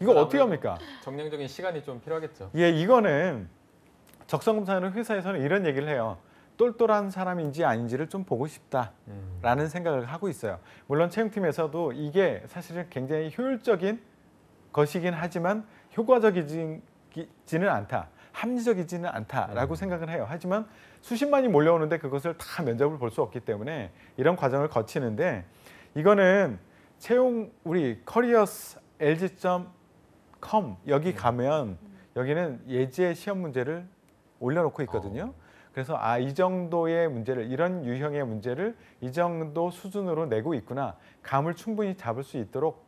이거 어떻게 합니까? 정량적인 시간이 좀 필요하겠죠. 예, 이거는 적성검사는 회사에서는 이런 얘기를 해요. 똘똘한 사람인지 아닌지를 좀 보고 싶다라는 생각을 하고 있어요. 물론 채용팀에서도 이게 사실은 굉장히 효율적인 것이긴 하지만 효과적이지는 않다. 합리적이지는 않다라고 생각을 해요. 하지만 수십만이 몰려오는데 그것을 다 면접을 볼 수 없기 때문에 이런 과정을 거치는데 이거는 채용 우리 커리어스 LG.com 여기 가면 여기는 예제 시험 문제를 올려놓고 있거든요. 그래서 이 정도의 문제를 이런 유형의 문제를 이 정도 수준으로 내고 있구나. 감을 충분히 잡을 수 있도록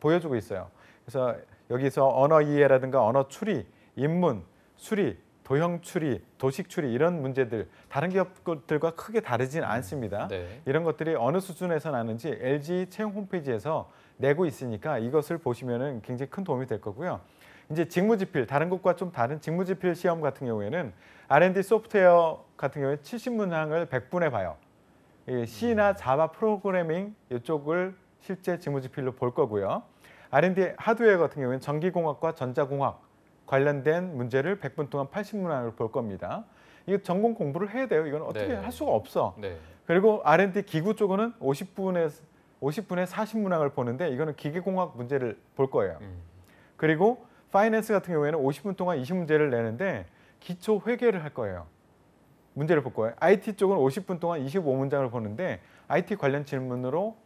보여주고 있어요. 그래서 여기서 언어 이해라든가 언어 추리, 인문, 수리, 도형 추리, 도식 추리 이런 문제들 다른 기업들과 크게 다르진 않습니다. 네. 이런 것들이 어느 수준에서 나는지 LG 채용 홈페이지에서 내고 있으니까 이것을 보시면은 굉장히 큰 도움이 될 거고요. 이제 직무지필, 다른 곳과 좀 다른 직무지필 시험 같은 경우에는 R&D 소프트웨어 같은 경우에 70문항을 100분에 봐요. C나 자바 프로그래밍 이쪽을 실제 직무지필로 볼 거고요. R&D 하드웨어 같은 경우에는 전기공학과 전자공학 관련된 문제를 100분 동안 80문항을 볼 겁니다. 이거 전공 공부를 해야 돼요. 이건 어떻게 네. 할 수가 없어. 네. 그리고 R&D 기구 쪽은 50분에 40문항을 보는데 이거는 기계공학 문제를 볼 거예요. 그리고 파이낸스 같은 경우에는 50분 동안 20문제를 내는데 기초 회계를 할 거예요. 문제를 볼 거예요. IT 쪽은 50분 동안 25문장을 보는데 IT 관련 질문으로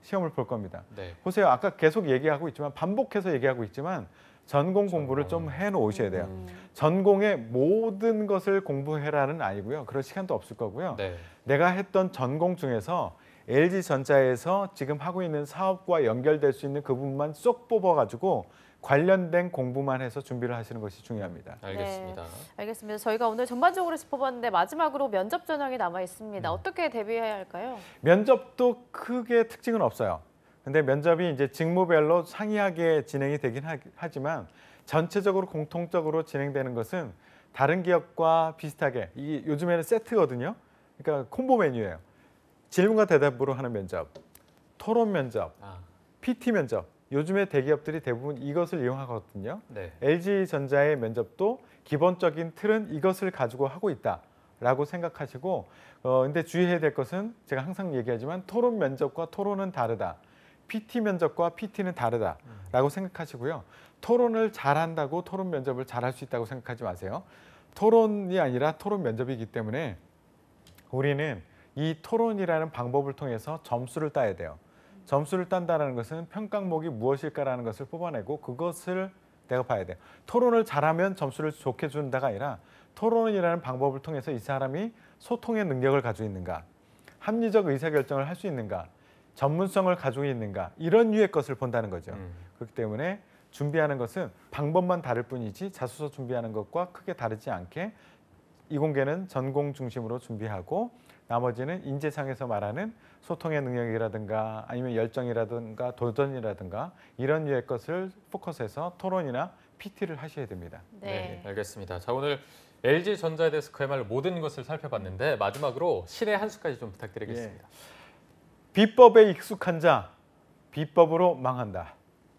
시험을 볼 겁니다. 네. 보세요. 아까 계속 얘기하고 있지만 반복해서 얘기하고 있지만 전공 공부를 좀 해놓으셔야 돼요. 전공의 모든 것을 공부해라는 아니고요. 그럴 시간도 없을 거고요. 네. 내가 했던 전공 중에서 LG전자에서 지금 하고 있는 사업과 연결될 수 있는 그 부분만 쏙 뽑아가지고 관련된 공부만 해서 준비를 하시는 것이 중요합니다. 알겠습니다. 알겠습니다. 저희가 오늘 전반적으로 짚어봤는데 마지막으로 면접 전형이 남아 있습니다. 어떻게 대비해야 할까요? 면접도 크게 특징은 없어요. 근데 면접이 이제 직무별로 상이하게 진행이 되긴 하지만 전체적으로 공통적으로 진행되는 것은 다른 기업과 비슷하게 이게 요즘에는 세트거든요. 그러니까 콤보 메뉴예요. 질문과 대답으로 하는 면접, 토론 면접, PT 면접. 요즘에 대기업들이 대부분 이것을 이용하거든요. 네. LG전자의 면접도 기본적인 틀은 이것을 가지고 하고 있다라고 생각하시고 근데 주의해야 될 것은 제가 항상 얘기하지만 토론 면접과 토론은 다르다. PT 면접과 PT는 다르다라고 생각하시고요. 토론을 잘한다고 토론 면접을 잘할 수 있다고 생각하지 마세요. 토론이 아니라 토론 면접이기 때문에 우리는 이 토론이라는 방법을 통해서 점수를 따야 돼요. 점수를 딴다는 것은 평가목이 무엇일까라는 것을 뽑아내고 그것을 내가 봐야 돼요. 토론을 잘하면 점수를 좋게 준다가 아니라 토론이라는 방법을 통해서 이 사람이 소통의 능력을 가지고 있는가, 합리적 의사결정을 할 수 있는가, 전문성을 가지고 있는가 이런 류의 것을 본다는 거죠. 그렇기 때문에 준비하는 것은 방법만 다를 뿐이지 자소서 준비하는 것과 크게 다르지 않게 이공계는 전공 중심으로 준비하고 나머지는 인재상에서 말하는 소통의 능력이라든가 아니면 열정이라든가 도전이라든가 이런 류의 것을 포커스해서 토론이나 PT를 하셔야 됩니다. 네, 알겠습니다. 자, 오늘 LG전자에 대해서 그야말로 모든 것을 살펴봤는데 마지막으로 신의 한 수까지 좀 부탁드리겠습니다. 비법에 익숙한 자, 비법으로 망한다.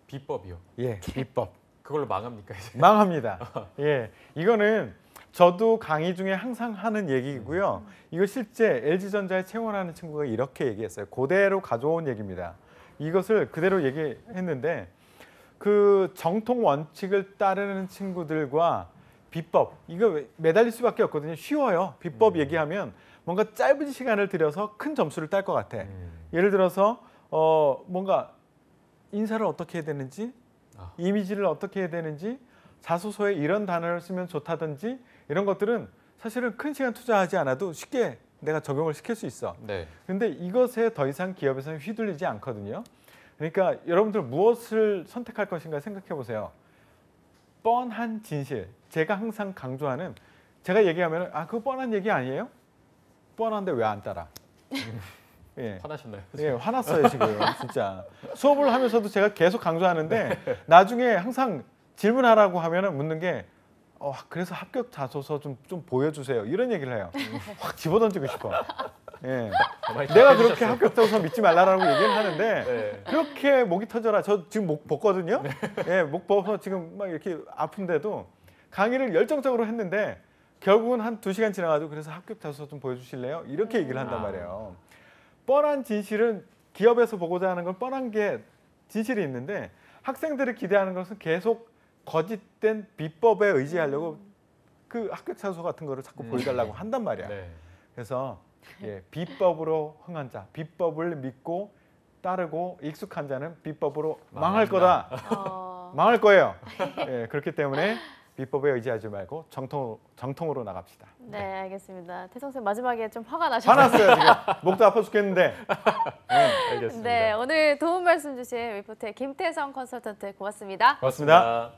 비법이요. 예, 비법. 그걸로 망합니까 이제? 망합니다. 예, 이거는 저도 강의 중에 항상 하는 얘기고요. 이거 실제 LG전자에 채용하는 친구가 이렇게 얘기했어요. 그대로 가져온 얘기입니다. 이것을 그대로 얘기했는데 그 정통 원칙을 따르는 친구들과 비법, 이거 매달릴 수밖에 없거든요. 쉬워요. 비법 얘기하면 뭔가 짧은 시간을 들여서 큰 점수를 딸 것 같아. 예를 들어서 뭔가 인사를 어떻게 해야 되는지, 이미지를 어떻게 해야 되는지, 자소서에 이런 단어를 쓰면 좋다든지 이런 것들은 사실은 큰 시간 투자하지 않아도 쉽게 내가 적용을 시킬 수 있어. 네. 그런데 이것에 더 이상 기업에서는 휘둘리지 않거든요. 그러니까 여러분들 무엇을 선택할 것인가 생각해 보세요. 뻔한 진실. 제가 항상 강조하는, 제가 얘기하면 그거 뻔한 얘기 아니에요? 뻔한데 왜 안 따라? 예. 화나셨나요? 예, 화났어요 지금 진짜. 수업을 하면서도 제가 계속 강조하는데 나중에 항상 질문하라고 하면은 묻는 게 그래서 합격 자소서 좀 보여주세요. 이런 얘기를 해요. 확 집어던지고 싶어. 예. 내가 그렇게 합격 자소서 믿지 말라라고 얘기를 하는데 네. 그렇게 목이 터져라. 저 지금 목 벗거든요. 예, 목 벗어서 지금 막 이렇게 아픈데도 강의를 열정적으로 했는데 결국은 한 2시간 지나가지고 그래서 합격 자소서 좀 보여주실래요? 이렇게 얘기를 한단 말이에요. 뻔한 진실은 기업에서 보고자 하는 건 뻔한 게 진실이 있는데 학생들이 기대하는 것은 계속 거짓된 비법에 의지하려고 그 합격 자소서 같은 거를 자꾸 보여달라고 한단 말이야. 네. 그래서 비법으로 흥한 자, 비법을 믿고 따르고 익숙한 자는 비법으로 망할 거다. 망할 거예요. 그렇기 때문에 비법에 의지하지 말고 정통으로 나갑시다. 네, 알겠습니다. 태성 쌤 마지막에 좀 화가 나셨어요. 화났어요 지금. 목도 아파 죽겠는데. 알겠습니다. 네, 오늘 도움 말씀 주신 위포트의 김태성 컨설턴트 고맙습니다. 고맙습니다.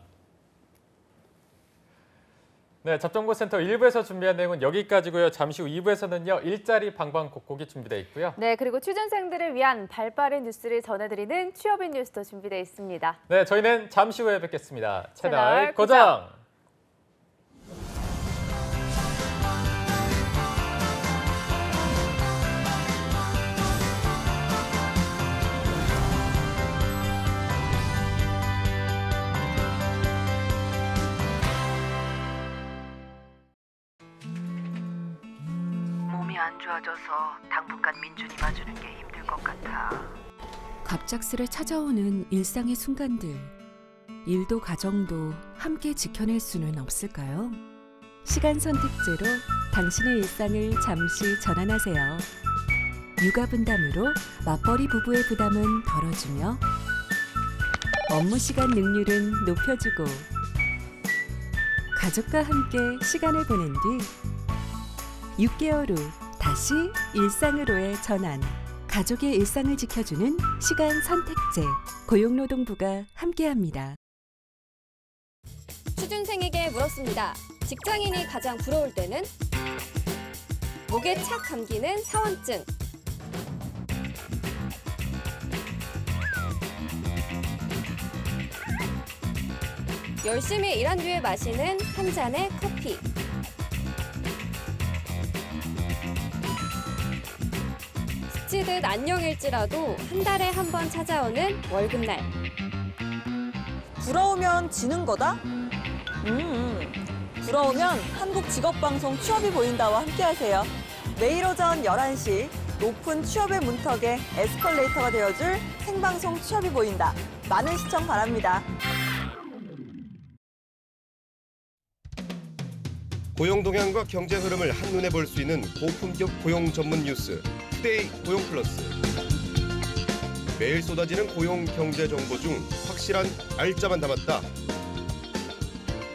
네, 잡정보센터 1부에서 준비한 내용은 여기까지고요. 잠시 후 2부에서는요. 일자리 방방곡곡이 준비되어 있고요. 네, 그리고 취준생들을 위한 발빠른 뉴스를 전해드리는 취업인 뉴스도 준비되어 있습니다. 네, 저희는 잠시 후에 뵙겠습니다. 채널 채널 고정! 몸이 안 좋아져서 당분간 민준이 봐주는 게 힘들 것 같아. 갑작스레 찾아오는 일상의 순간들. 일도 가정도 함께 지켜낼 수는 없을까요? 시간 선택제로 당신의 일상을 잠시 전환하세요. 육아 분담으로 맞벌이 부부의 부담은 덜어주며 업무 시간 능률은 높여주고 가족과 함께 시간을 보낸 뒤 6개월 후 다시 일상으로의 전환. 가족의 일상을 지켜주는 시간 선택제. 고용노동부가 함께합니다. 취준생에게 물었습니다. 직장인이 가장 부러울 때는? 목에 착 감기는 사원증. 열심히 일한 뒤에 마시는 한 잔의 커피. 스치듯 안녕일지라도 한 달에 한 번 찾아오는 월급날. 부러우면 지는 거다? 부러우면 한국직업방송 취업이 보인다와 함께하세요. 매일 오전 11시 높은 취업의 문턱에 에스컬레이터가 되어줄 생방송 취업이 보인다. 많은 시청 바랍니다. 고용 동향과 경제 흐름을 한눈에 볼 수 있는 고품격 고용 전문 뉴스 투데이 고용 플러스. 매일 쏟아지는 고용 경제 정보 중 확실한 알짜만 담았다.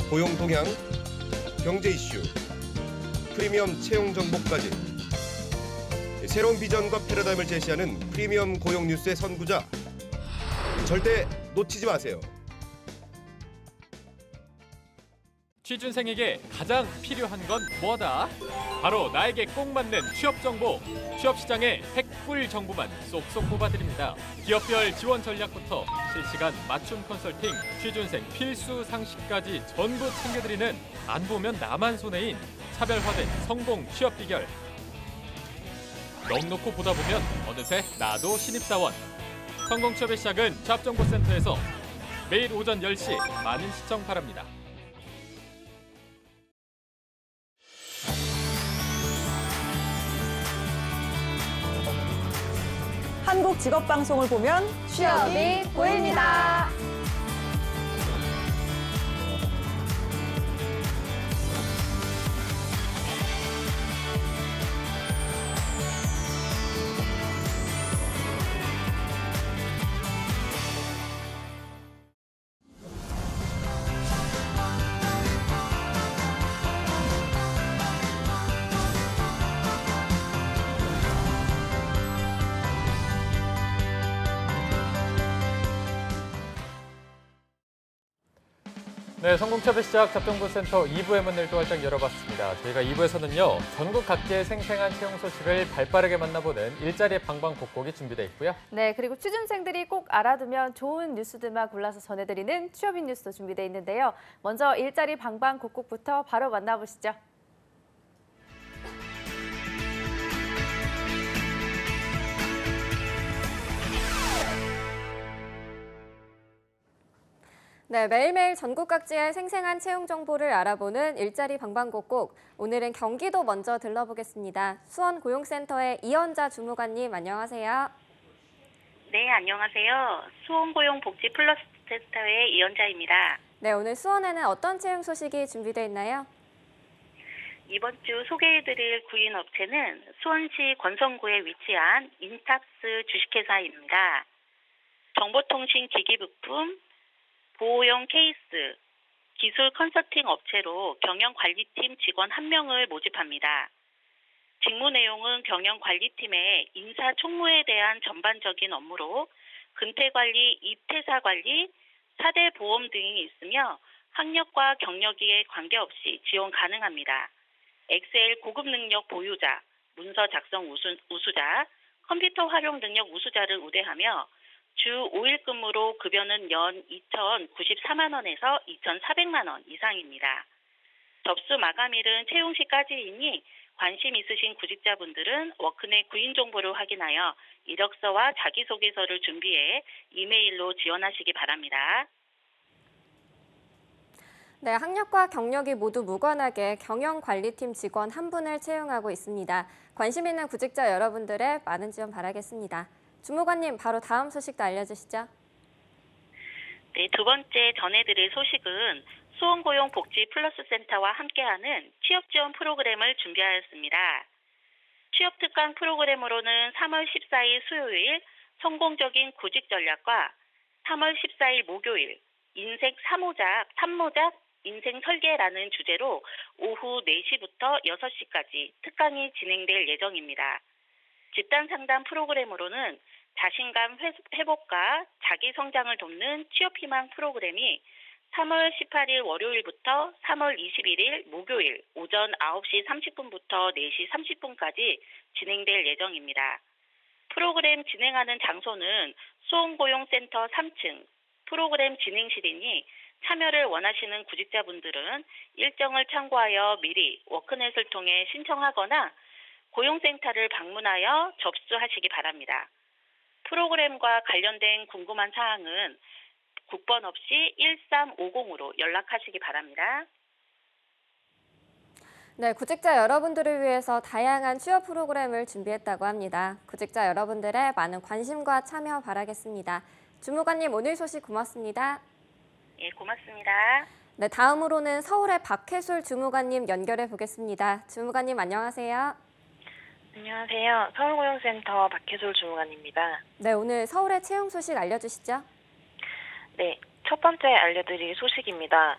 고용 동향, 경제 이슈, 프리미엄 채용 정보까지. 새로운 비전과 패러다임을 제시하는 프리미엄 고용 뉴스의 선구자. 절대 놓치지 마세요. 취준생에게 가장 필요한 건 뭐다? 바로 나에게 꼭 맞는 취업 정보, 취업 시장의 핵꿀 정보만 쏙쏙 뽑아드립니다. 기업별 지원 전략부터 실시간 맞춤 컨설팅, 취준생 필수 상식까지 전부 챙겨드리는 안 보면 나만 손해인 차별화된 성공 취업 비결. 넋 놓고 보다 보면 어느새 나도 신입사원. 성공 취업의 시작은 잡정보센터에서 매일 오전 10시 많은 시청 바랍니다. 한국직업방송을 보면 취업이 보입니다. 네, 성공취업의 시작 잡정보센터 2부의 문을 또 활짝 열어봤습니다. 저희가 2부에서는요, 전국 각지의 생생한 채용 소식을 발빠르게 만나보는 일자리 방방곡곡이 준비되어 있고요. 네, 그리고 취준생들이 꼭 알아두면 좋은 뉴스들만 골라서 전해드리는 취업인 뉴스도 준비되어 있는데요. 먼저 일자리 방방곡곡부터 바로 만나보시죠. 네, 매일매일 전국 각지의 생생한 채용 정보를 알아보는 일자리 방방곡곡. 오늘은 경기도 먼저 들러보겠습니다. 수원고용센터의 이연자 주무관님, 안녕하세요. 네, 안녕하세요. 수원고용복지 플러스 센터의 이연자입니다. 네, 오늘 수원에는 어떤 채용 소식이 준비되어 있나요? 이번 주 소개해드릴 구인업체는 수원시 권성구에 위치한 인탑스 주식회사입니다. 정보통신 기기부품, 보호용 케이스, 기술 컨설팅 업체로 경영관리팀 직원 1명을 모집합니다. 직무 내용은 경영관리팀의 인사 총무에 대한 전반적인 업무로 근태관리, 입퇴사관리, 4대 보험 등이 있으며 학력과 경력에 관계없이 지원 가능합니다. 엑셀 고급 능력 보유자, 문서 작성 우수자, 컴퓨터 활용 능력 우수자를 우대하며 주 5일 근무로 급여는 연 2,094만 원에서 2,400만 원 이상입니다. 접수 마감일은 채용 시까지이니 관심 있으신 구직자분들은 워크넷 구인 정보를 확인하여 이력서와 자기소개서를 준비해 이메일로 지원하시기 바랍니다. 네, 학력과 경력이 모두 무관하게 경영관리팀 직원 1분을 채용하고 있습니다. 관심 있는 구직자 여러분들의 많은 지원 바라겠습니다. 주무관님, 바로 다음 소식도 알려주시죠. 네, 두 번째 전해드릴 소식은 수원고용복지 플러스센터와 함께하는 취업지원 프로그램을 준비하였습니다. 취업특강 프로그램으로는 3월 14일 수요일 성공적인 구직 전략과 3월 14일 목요일 인생 3모작 인생 설계라는 주제로 오후 4시부터 6시까지 특강이 진행될 예정입니다. 집단 상담 프로그램으로는 자신감 회복과 자기 성장을 돕는 취업희망 프로그램이 3월 18일 월요일부터 3월 21일 목요일 오전 9시 30분부터 4시 30분까지 진행될 예정입니다. 프로그램 진행하는 장소는 수원고용센터 3층 프로그램 진행실이니 참여를 원하시는 구직자분들은 일정을 참고하여 미리 워크넷을 통해 신청하거나 고용센터를 방문하여 접수하시기 바랍니다. 프로그램과 관련된 궁금한 사항은 국번 없이 1350으로 연락하시기 바랍니다. 네, 구직자 여러분들을 위해서 다양한 취업 프로그램을 준비했다고 합니다. 구직자 여러분들의 많은 관심과 참여 바라겠습니다. 주무관님, 오늘 소식 고맙습니다. 예, 고맙습니다. 네, 다음으로는 서울의 박혜술 주무관님 연결해 보겠습니다. 주무관님, 안녕하세요. 안녕하세요. 서울고용센터 박혜솔 주무관입니다. 네, 오늘 서울의 채용 소식 알려주시죠. 네, 첫 번째 알려드릴 소식입니다.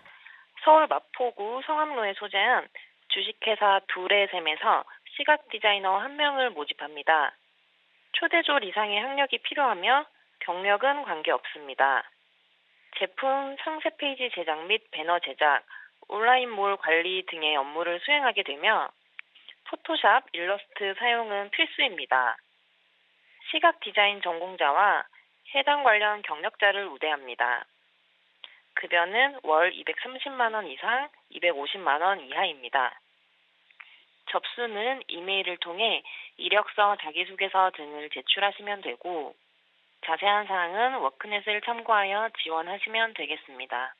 서울 마포구 성암로에 소재한 주식회사 두레샘에서 시각디자이너 1명을 모집합니다. 초대졸 이상의 학력이 필요하며 경력은 관계없습니다. 제품 상세 페이지 제작 및 배너 제작, 온라인몰 관리 등의 업무를 수행하게 되며 포토샵, 일러스트 사용은 필수입니다. 시각 디자인 전공자와 해당 관련 경력자를 우대합니다. 급여는 월 230만 원 이상 250만 원 이하입니다. 접수는 이메일을 통해 이력서, 자기소개서 등을 제출하시면 되고 자세한 사항은 워크넷을 참고하여 지원하시면 되겠습니다.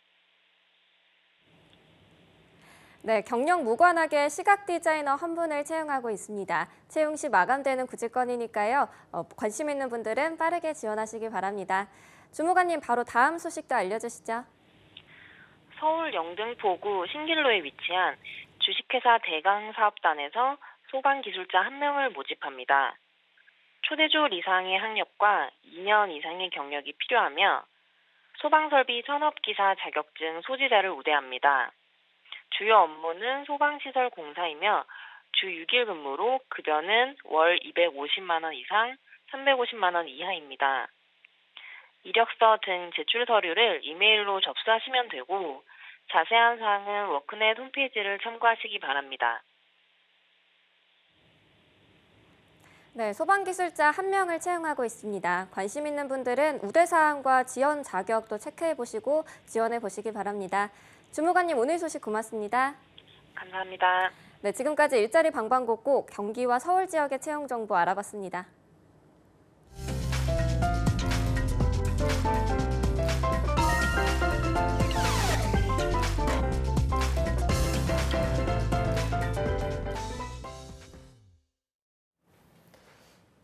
네, 경력 무관하게 시각 디자이너 1분을 채용하고 있습니다. 채용 시 마감되는 구직권이니까요. 관심 있는 분들은 빠르게 지원하시기 바랍니다. 주무관님, 바로 다음 소식도 알려주시죠. 서울 영등포구 신길로에 위치한 주식회사 대강사업단에서 소방기술자 1명을 모집합니다. 초대졸 이상의 학력과 2년 이상의 경력이 필요하며 소방설비 산업기사 자격증 소지자를 우대합니다. 주요 업무는 소방시설 공사이며 주 6일 근무로 급여는 월 250만 원 이상 350만 원 이하입니다. 이력서 등 제출 서류를 이메일로 접수하시면 되고 자세한 사항은 워크넷 홈페이지를 참고하시기 바랍니다. 네, 소방기술자 1명을 채용하고 있습니다. 관심 있는 분들은 우대사항과 지원 자격도 체크해보시고 지원해보시기 바랍니다. 주무관님, 오늘 소식 고맙습니다. 감사합니다. 네, 지금까지 일자리 방방곡곡 경기와 서울 지역의 채용 정보 알아봤습니다.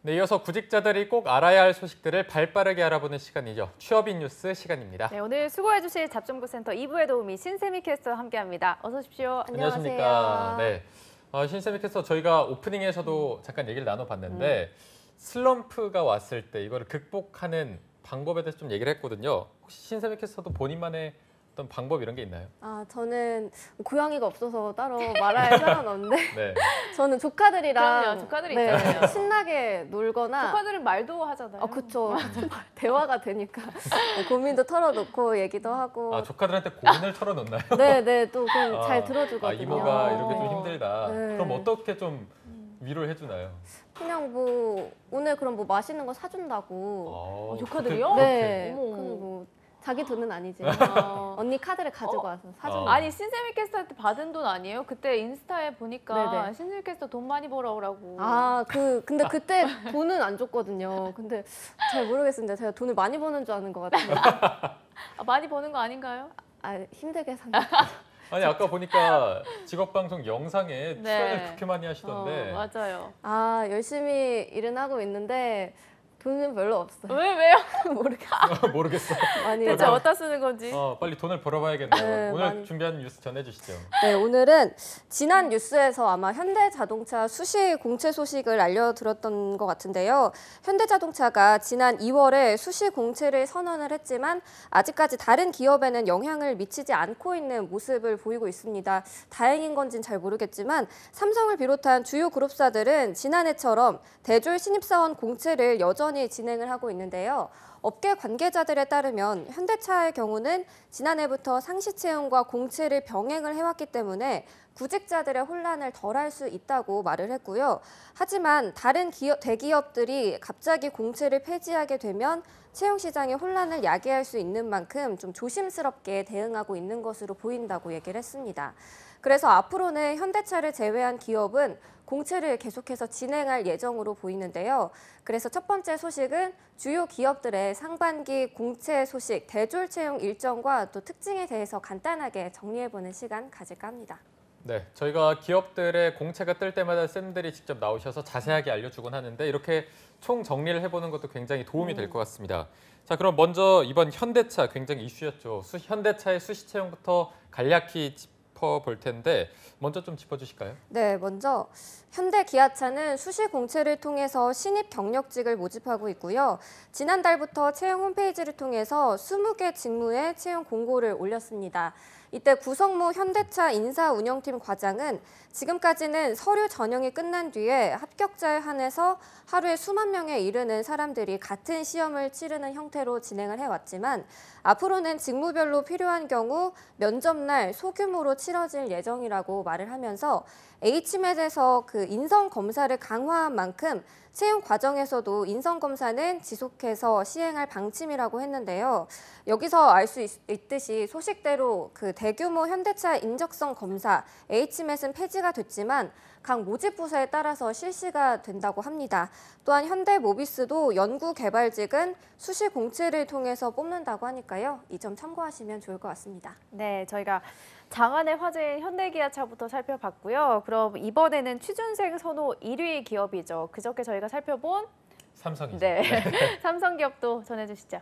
네, 이어서 구직자들이 꼭 알아야 할 소식들을 발빠르게 알아보는 시간이죠. 취업인 뉴스 시간입니다. 네, 오늘 수고해 주실 잡정보센터 2부의 도우미 신세미 캐스터와 함께합니다. 어서 오십시오. 안녕하십니까. 네, 신세미 캐스터 저희가 오프닝에서도 잠깐 얘기를 나눠봤는데 슬럼프가 왔을 때 이거를 극복하는 방법에 대해서 좀 얘기를 했거든요. 혹시 신세미 캐스터도 본인만의 어떤 방법 이런 게 있나요? 저는 고양이가 없어서 따로 말할 사람은 없는데 네. 저는 조카들이랑 그럼요, 조카들이 있잖아요. 신나게 놀거나 조카들은 말도 하잖아요. 그렇죠. 대화가 되니까 고민도 털어놓고 얘기도 하고. 조카들한테 고민을 털어놓나요? 네, 또 그냥 잘 들어주거든요. 이모가 이렇게 좀 힘들다. 네. 그럼 어떻게 좀 위로를 해주나요? 그냥 오늘 그럼 맛있는 거 사준다고. 조카들이요? 네. 어머. 자기 돈은 아니지만 언니 카드를 가지고 와서 사준. 아니 신세미 캐스터한테 받은 돈 아니에요? 그때 인스타에 보니까 네네. 신세미 캐스터 돈 많이 벌어오라고. 근데 그때 돈은 안 줬거든요. 근데 잘 모르겠습니다. 제가 돈을 많이 버는 줄 아는 것 같아요. 많이 버는 거 아닌가요? 힘들게 삽니다. 아니 아까 보니까 직업방송 영상에 네. 출연을 그렇게 많이 하시던데. 맞아요. 열심히 일은 하고 있는데 돈은 별로 없어요. 왜요? 모르겠어. 대체 어디다 쓰는 건지. 빨리 돈을 벌어봐야겠네요. 네, 오늘 준비한 뉴스 전해주시죠. 네, 오늘은 지난 뉴스에서 아마 현대자동차 수시 공채 소식을 알려드렸던 것 같은데요. 현대자동차가 지난 2월에 수시 공채를 선언을 했지만 아직까지 다른 기업에는 영향을 미치지 않고 있는 모습을 보이고 있습니다. 다행인 건지는 잘 모르겠지만 삼성을 비롯한 주요 그룹사들은 지난해처럼 대졸 신입사원 공채를 여전히 진행을 하고 있는데요. 업계 관계자들에 따르면 현대차의 경우는 지난해부터 상시 채용과 공채를 병행을 해왔기 때문에 구직자들의 혼란을 덜할 수 있다고 말을 했고요. 하지만 다른 대기업들이 갑자기 공채를 폐지하게 되면 채용 시장의 혼란을 야기할 수 있는 만큼 좀 조심스럽게 대응하고 있는 것으로 보인다고 얘기를 했습니다. 그래서 앞으로는 현대차를 제외한 기업은 공채를 계속해서 진행할 예정으로 보이는데요. 그래서 첫 번째 소식은 주요 기업들의 상반기 공채 소식, 대졸 채용 일정과 또 특징에 대해서 간단하게 정리해보는 시간 가질까 합니다. 네, 저희가 기업들의 공채가 뜰 때마다 쌤들이 직접 나오셔서 자세하게 알려주곤 하는데 이렇게 총 정리를 해보는 것도 굉장히 도움이 될 것 같습니다. 자, 그럼 먼저 이번 현대차 굉장히 이슈였죠. 현대차의 수시 채용부터 간략히 짚어볼 텐데 먼저 좀 짚어주실까요? 네, 먼저 현대기아차는 수시 공채를 통해서 신입 경력직을 모집하고 있고요. 지난달부터 채용 홈페이지를 통해서 20개 직무에 채용 공고를 올렸습니다. 이때 구성무 현대차 인사운영팀 과장은 지금까지는 서류 전형이 끝난 뒤에 합격자에 한해서 하루에 수만 명에 이르는 사람들이 같은 시험을 치르는 형태로 진행을 해왔지만 앞으로는 직무별로 필요한 경우 면접날 소규모로 치러질 예정이라고 말을 하면서 H맵에서 그 인성 검사를 강화한 만큼 채용 과정에서도 인성 검사는 지속해서 시행할 방침이라고 했는데요. 여기서 알 수 있듯이 소식대로 그 대규모 현대차 인적성 검사 H맵은 폐지가 됐지만 각 모집 부서에 따라서 실시가 된다고 합니다. 또한 현대모비스도 연구개발직은 수시 공채를 통해서 뽑는다고 하니까요. 이 점 참고하시면 좋을 것 같습니다. 네, 저희가 장안의 화제인 현대기아차부터 살펴봤고요. 그럼 이번에는 취준생 선호 1위 기업이죠. 그저께 저희가 살펴본 삼성이죠. 네, 삼성기업도 전해주시죠.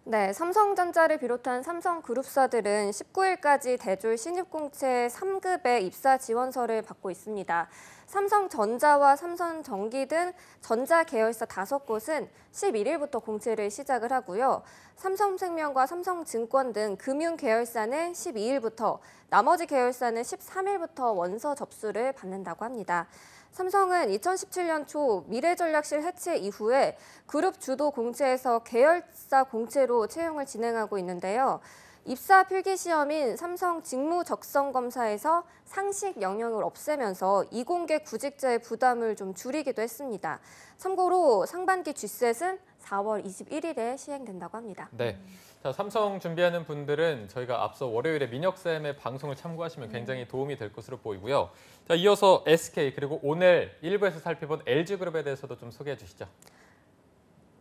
네, 삼성전자를 비롯한 삼성그룹사들은 19일까지 대졸 신입공채 3급의 입사 지원서를 받고 있습니다. 삼성전자와 삼성전기 등 전자 계열사 5곳은 11일부터 공채를 시작을 하고요. 삼성생명과 삼성증권 등 금융 계열사는 12일부터, 나머지 계열사는 13일부터 원서 접수를 받는다고 합니다. 삼성은 2017년 초 미래전략실 해체 이후에 그룹 주도 공채에서 계열사 공채로 채용을 진행하고 있는데요. 입사 필기 시험인 삼성 직무 적성 검사에서 상식 영역을 없애면서 이공계 구직자의 부담을 좀 줄이기도 했습니다. 참고로 상반기 G셋은 4월 21일에 시행된다고 합니다. 네. 자, 삼성 준비하는 분들은 저희가 앞서 월요일에 민혁쌤의 방송을 참고하시면 굉장히 도움이 될 것으로 보이고요. 자, 이어서 SK 그리고 오늘 1부에서 살펴본 LG그룹에 대해서도 좀 소개해 주시죠.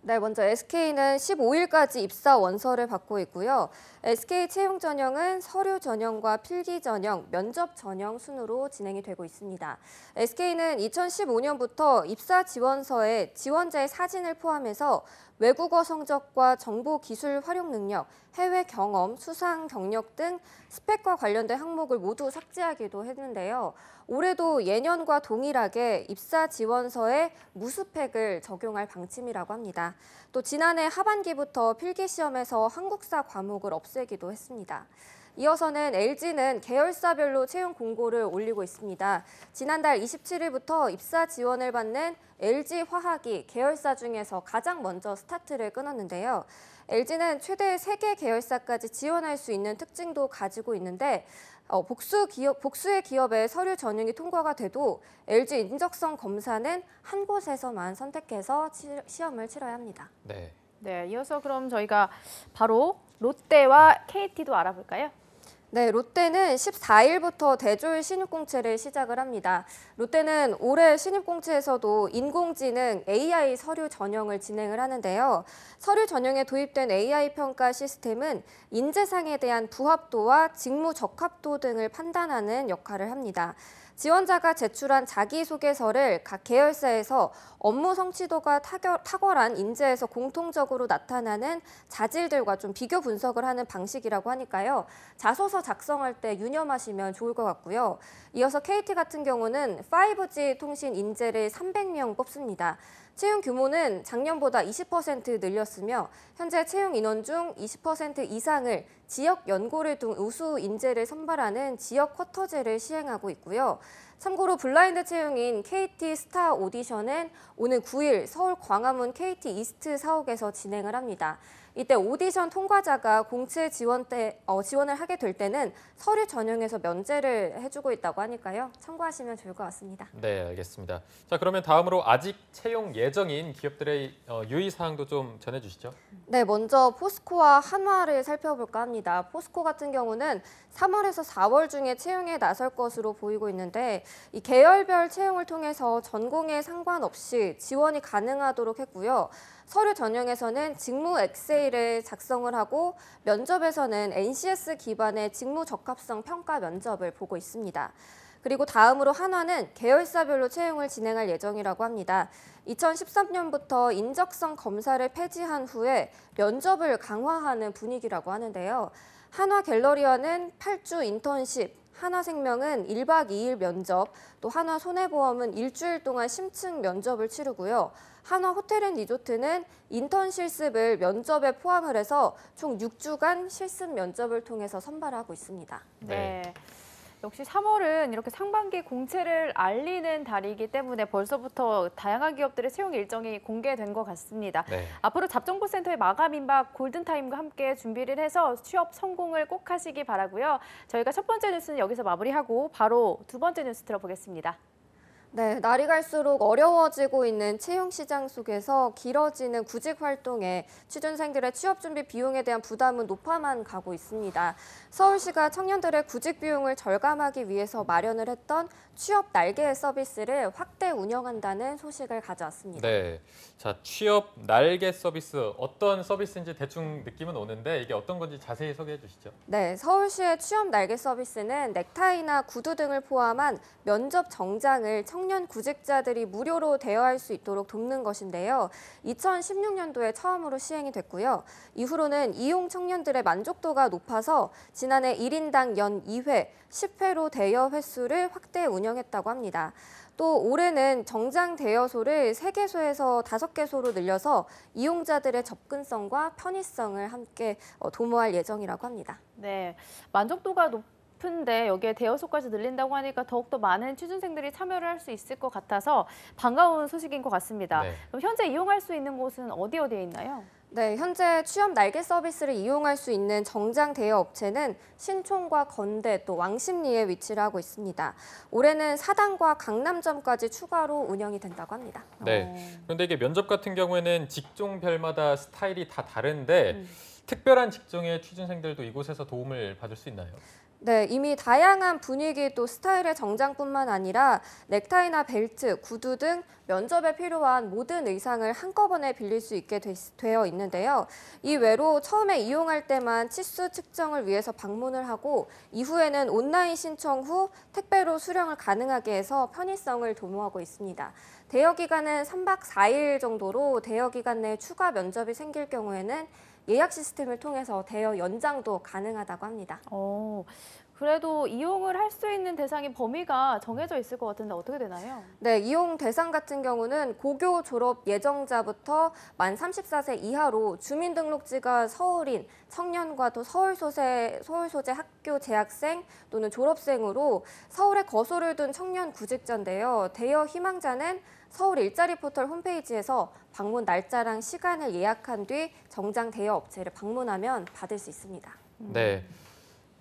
네, 먼저 SK는 15일까지 입사 원서를 받고 있고요. SK 채용 전형은 서류 전형과 필기 전형, 면접 전형 순으로 진행이 되고 있습니다. SK는 2015년부터 입사 지원서에 지원자의 사진을 포함해서 외국어 성적과 정보 기술 활용 능력, 해외 경험, 수상 경력 등 스펙과 관련된 항목을 모두 삭제하기도 했는데요. 올해도 예년과 동일하게 입사 지원서에 무스펙을 적용할 방침이라고 합니다. 또 지난해 하반기부터 필기시험에서 한국사 과목을 없애기도 했습니다. 이어서는 LG는 계열사별로 채용 공고를 올리고 있습니다. 지난달 27일부터 입사 지원을 받는 LG화학이 계열사 중에서 가장 먼저 스타트를 끊었는데요. LG는 최대 3개 계열사까지 지원할 수 있는 특징도 가지고 있는데 복수의 기업의 서류 전형이 통과가 돼도 LG 인적성 검사는 한 곳에서만 선택해서 시험을 치러야 합니다. 네. 네, 이어서 그럼 저희가 바로 롯데와 KT도 알아볼까요? 네, 롯데는 14일부터 대졸 신입공채를 시작을 합니다. 롯데는 올해 신입공채에서도 인공지능 AI 서류 전형을 진행을 하는데요. 서류 전형에 도입된 AI 평가 시스템은 인재상에 대한 부합도와 직무 적합도 등을 판단하는 역할을 합니다. 지원자가 제출한 자기소개서를 각 계열사에서 업무 성취도가 탁월한 인재에서 공통적으로 나타나는 자질들과 좀 비교 분석을 하는 방식이라고 하니까요. 자소서 작성할 때 유념하시면 좋을 것 같고요. 이어서 KT 같은 경우는 5G 통신 인재를 300명 뽑습니다. 채용 규모는 작년보다 20% 늘렸으며 현재 채용 인원 중 20% 이상을 지역 연고를 둔 우수 인재를 선발하는 지역 쿼터제를 시행하고 있고요. 참고로 블라인드 채용인 KT 스타 오디션은 오는 9일 서울 광화문 KT 이스트 사옥에서 진행을 합니다. 이때 오디션 통과자가 공채 지원을 하게 될 때는 서류 전형에서 면제를 해주고 있다고 하니까요. 참고하시면 좋을 것 같습니다. 네, 알겠습니다. 자, 그러면 다음으로 아직 채용 예정인 기업들의 유의사항도 좀 전해주시죠. 네, 먼저 포스코와 한화를 살펴볼까 합니다. 포스코 같은 경우는 3월에서 4월 중에 채용에 나설 것으로 보이고 있는데 이 계열별 채용을 통해서 전공에 상관없이 지원이 가능하도록 했고요. 서류 전형에서는 직무 엑세일을 작성을 하고 면접에서는 NCS 기반의 직무 적합성 평가 면접을 보고 있습니다. 그리고 다음으로 한화는 계열사별로 채용을 진행할 예정이라고 합니다. 2013년부터 인적성 검사를 폐지한 후에 면접을 강화하는 분위기라고 하는데요. 한화갤러리아는 8주 인턴십, 한화생명은 1박 2일 면접, 또 한화손해보험은 일주일 동안 심층 면접을 치르고요. 한화호텔앤리조트는 인턴 실습을 면접에 포함을 해서 총 6주간 실습 면접을 통해서 선발하고 있습니다. 네. 역시 3월은 이렇게 상반기 공채를 알리는 달이기 때문에 벌써부터 다양한 기업들의 채용 일정이 공개된 것 같습니다. 네. 앞으로 잡정보센터의 마감 임박 골든타임과 함께 준비를 해서 취업 성공을 꼭 하시기 바라고요. 저희가 첫 번째 뉴스는 여기서 마무리하고 바로 두 번째 뉴스 들어보겠습니다. 네, 날이 갈수록 어려워지고 있는 채용 시장 속에서 길어지는 구직 활동에 취준생들의 취업 준비 비용에 대한 부담은 높아만 가고 있습니다. 서울시가 청년들의 구직 비용을 절감하기 위해서 마련을 했던 취업 날개 서비스를 확대 운영한다는 소식을 가져왔습니다. 네, 자 취업 날개 서비스 어떤 서비스인지 대충 느낌은 오는데 이게 어떤 건지 자세히 소개해 주시죠. 네, 서울시의 취업 날개 서비스는 넥타이나 구두 등을 포함한 면접 정장을 청년 구직자들이 무료로 대여할 수 있도록 돕는 것인데요. 2016년도에 처음으로 시행이 됐고요. 이후로는 이용 청년들의 만족도가 높아서 지난해 1인당 연 2회, 10회로 대여 횟수를 확대 운영했다고 합니다. 또 올해는 정장 대여소를 3개소에서 5개소로 늘려서 이용자들의 접근성과 편의성을 함께 도모할 예정이라고 합니다. 네, 만족도가 높은데 여기에 대여소까지 늘린다고 하니까 더욱더 많은 취준생들이 참여를 할 수 있을 것 같아서 반가운 소식인 것 같습니다. 네. 그럼 현재 이용할 수 있는 곳은 어디에 있나요? 네, 현재 취업 날개 서비스를 이용할 수 있는 정장 대여 업체는 신촌과 건대 또 왕십리에 위치를 하고 있습니다. 올해는 사당과 강남점까지 추가로 운영이 된다고 합니다. 네. 그런데 이게 면접 같은 경우에는 직종별마다 스타일이 다 다른데 특별한 직종의 취준생들도 이곳에서 도움을 받을 수 있나요? 네, 이미 다양한 분위기 또 스타일의 정장뿐만 아니라 넥타이나 벨트, 구두 등 면접에 필요한 모든 의상을 한꺼번에 빌릴 수 있게 되어 있는데요. 이외로 처음에 이용할 때만 치수 측정을 위해서 방문을 하고 이후에는 온라인 신청 후 택배로 수령을 가능하게 해서 편의성을 도모하고 있습니다. 대여 기간은 3박 4일 정도로 대여 기간 내 추가 면접이 생길 경우에는 예약 시스템을 통해서 대여 연장도 가능하다고 합니다. 그래도 이용을 할 수 있는 대상의 범위가 정해져 있을 것 같은데 어떻게 되나요? 네, 이용 대상 같은 경우는 고교 졸업 예정자부터 만 34세 이하로 주민등록지가 서울인 청년과 또 서울 소재 학교 재학생 또는 졸업생으로 서울에 거소를 둔 청년 구직자인데요. 대여 희망자는 서울 일자리 포털 홈페이지에서 방문 날짜랑 시간을 예약한 뒤 정장 대여 업체를 방문하면 받을 수 있습니다. 네.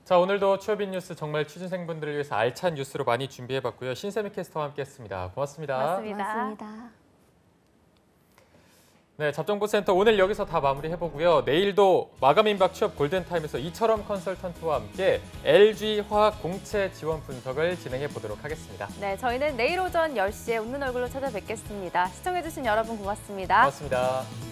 자, 오늘도 취업인 뉴스 정말 취준생분들을 위해서 알찬 뉴스로 많이 준비해봤고요. 신세미 캐스터와 함께했습니다. 고맙습니다. 고맙습니다. 네, 잡정보센터 오늘 여기서 다 마무리해보고요. 내일도 마감임박 취업 골든타임에서 이철원 컨설턴트와 함께 LG화학 공채 지원 분석을 진행해보도록 하겠습니다. 네, 저희는 내일 오전 10시에 웃는 얼굴로 찾아뵙겠습니다. 시청해주신 여러분 고맙습니다. 고맙습니다.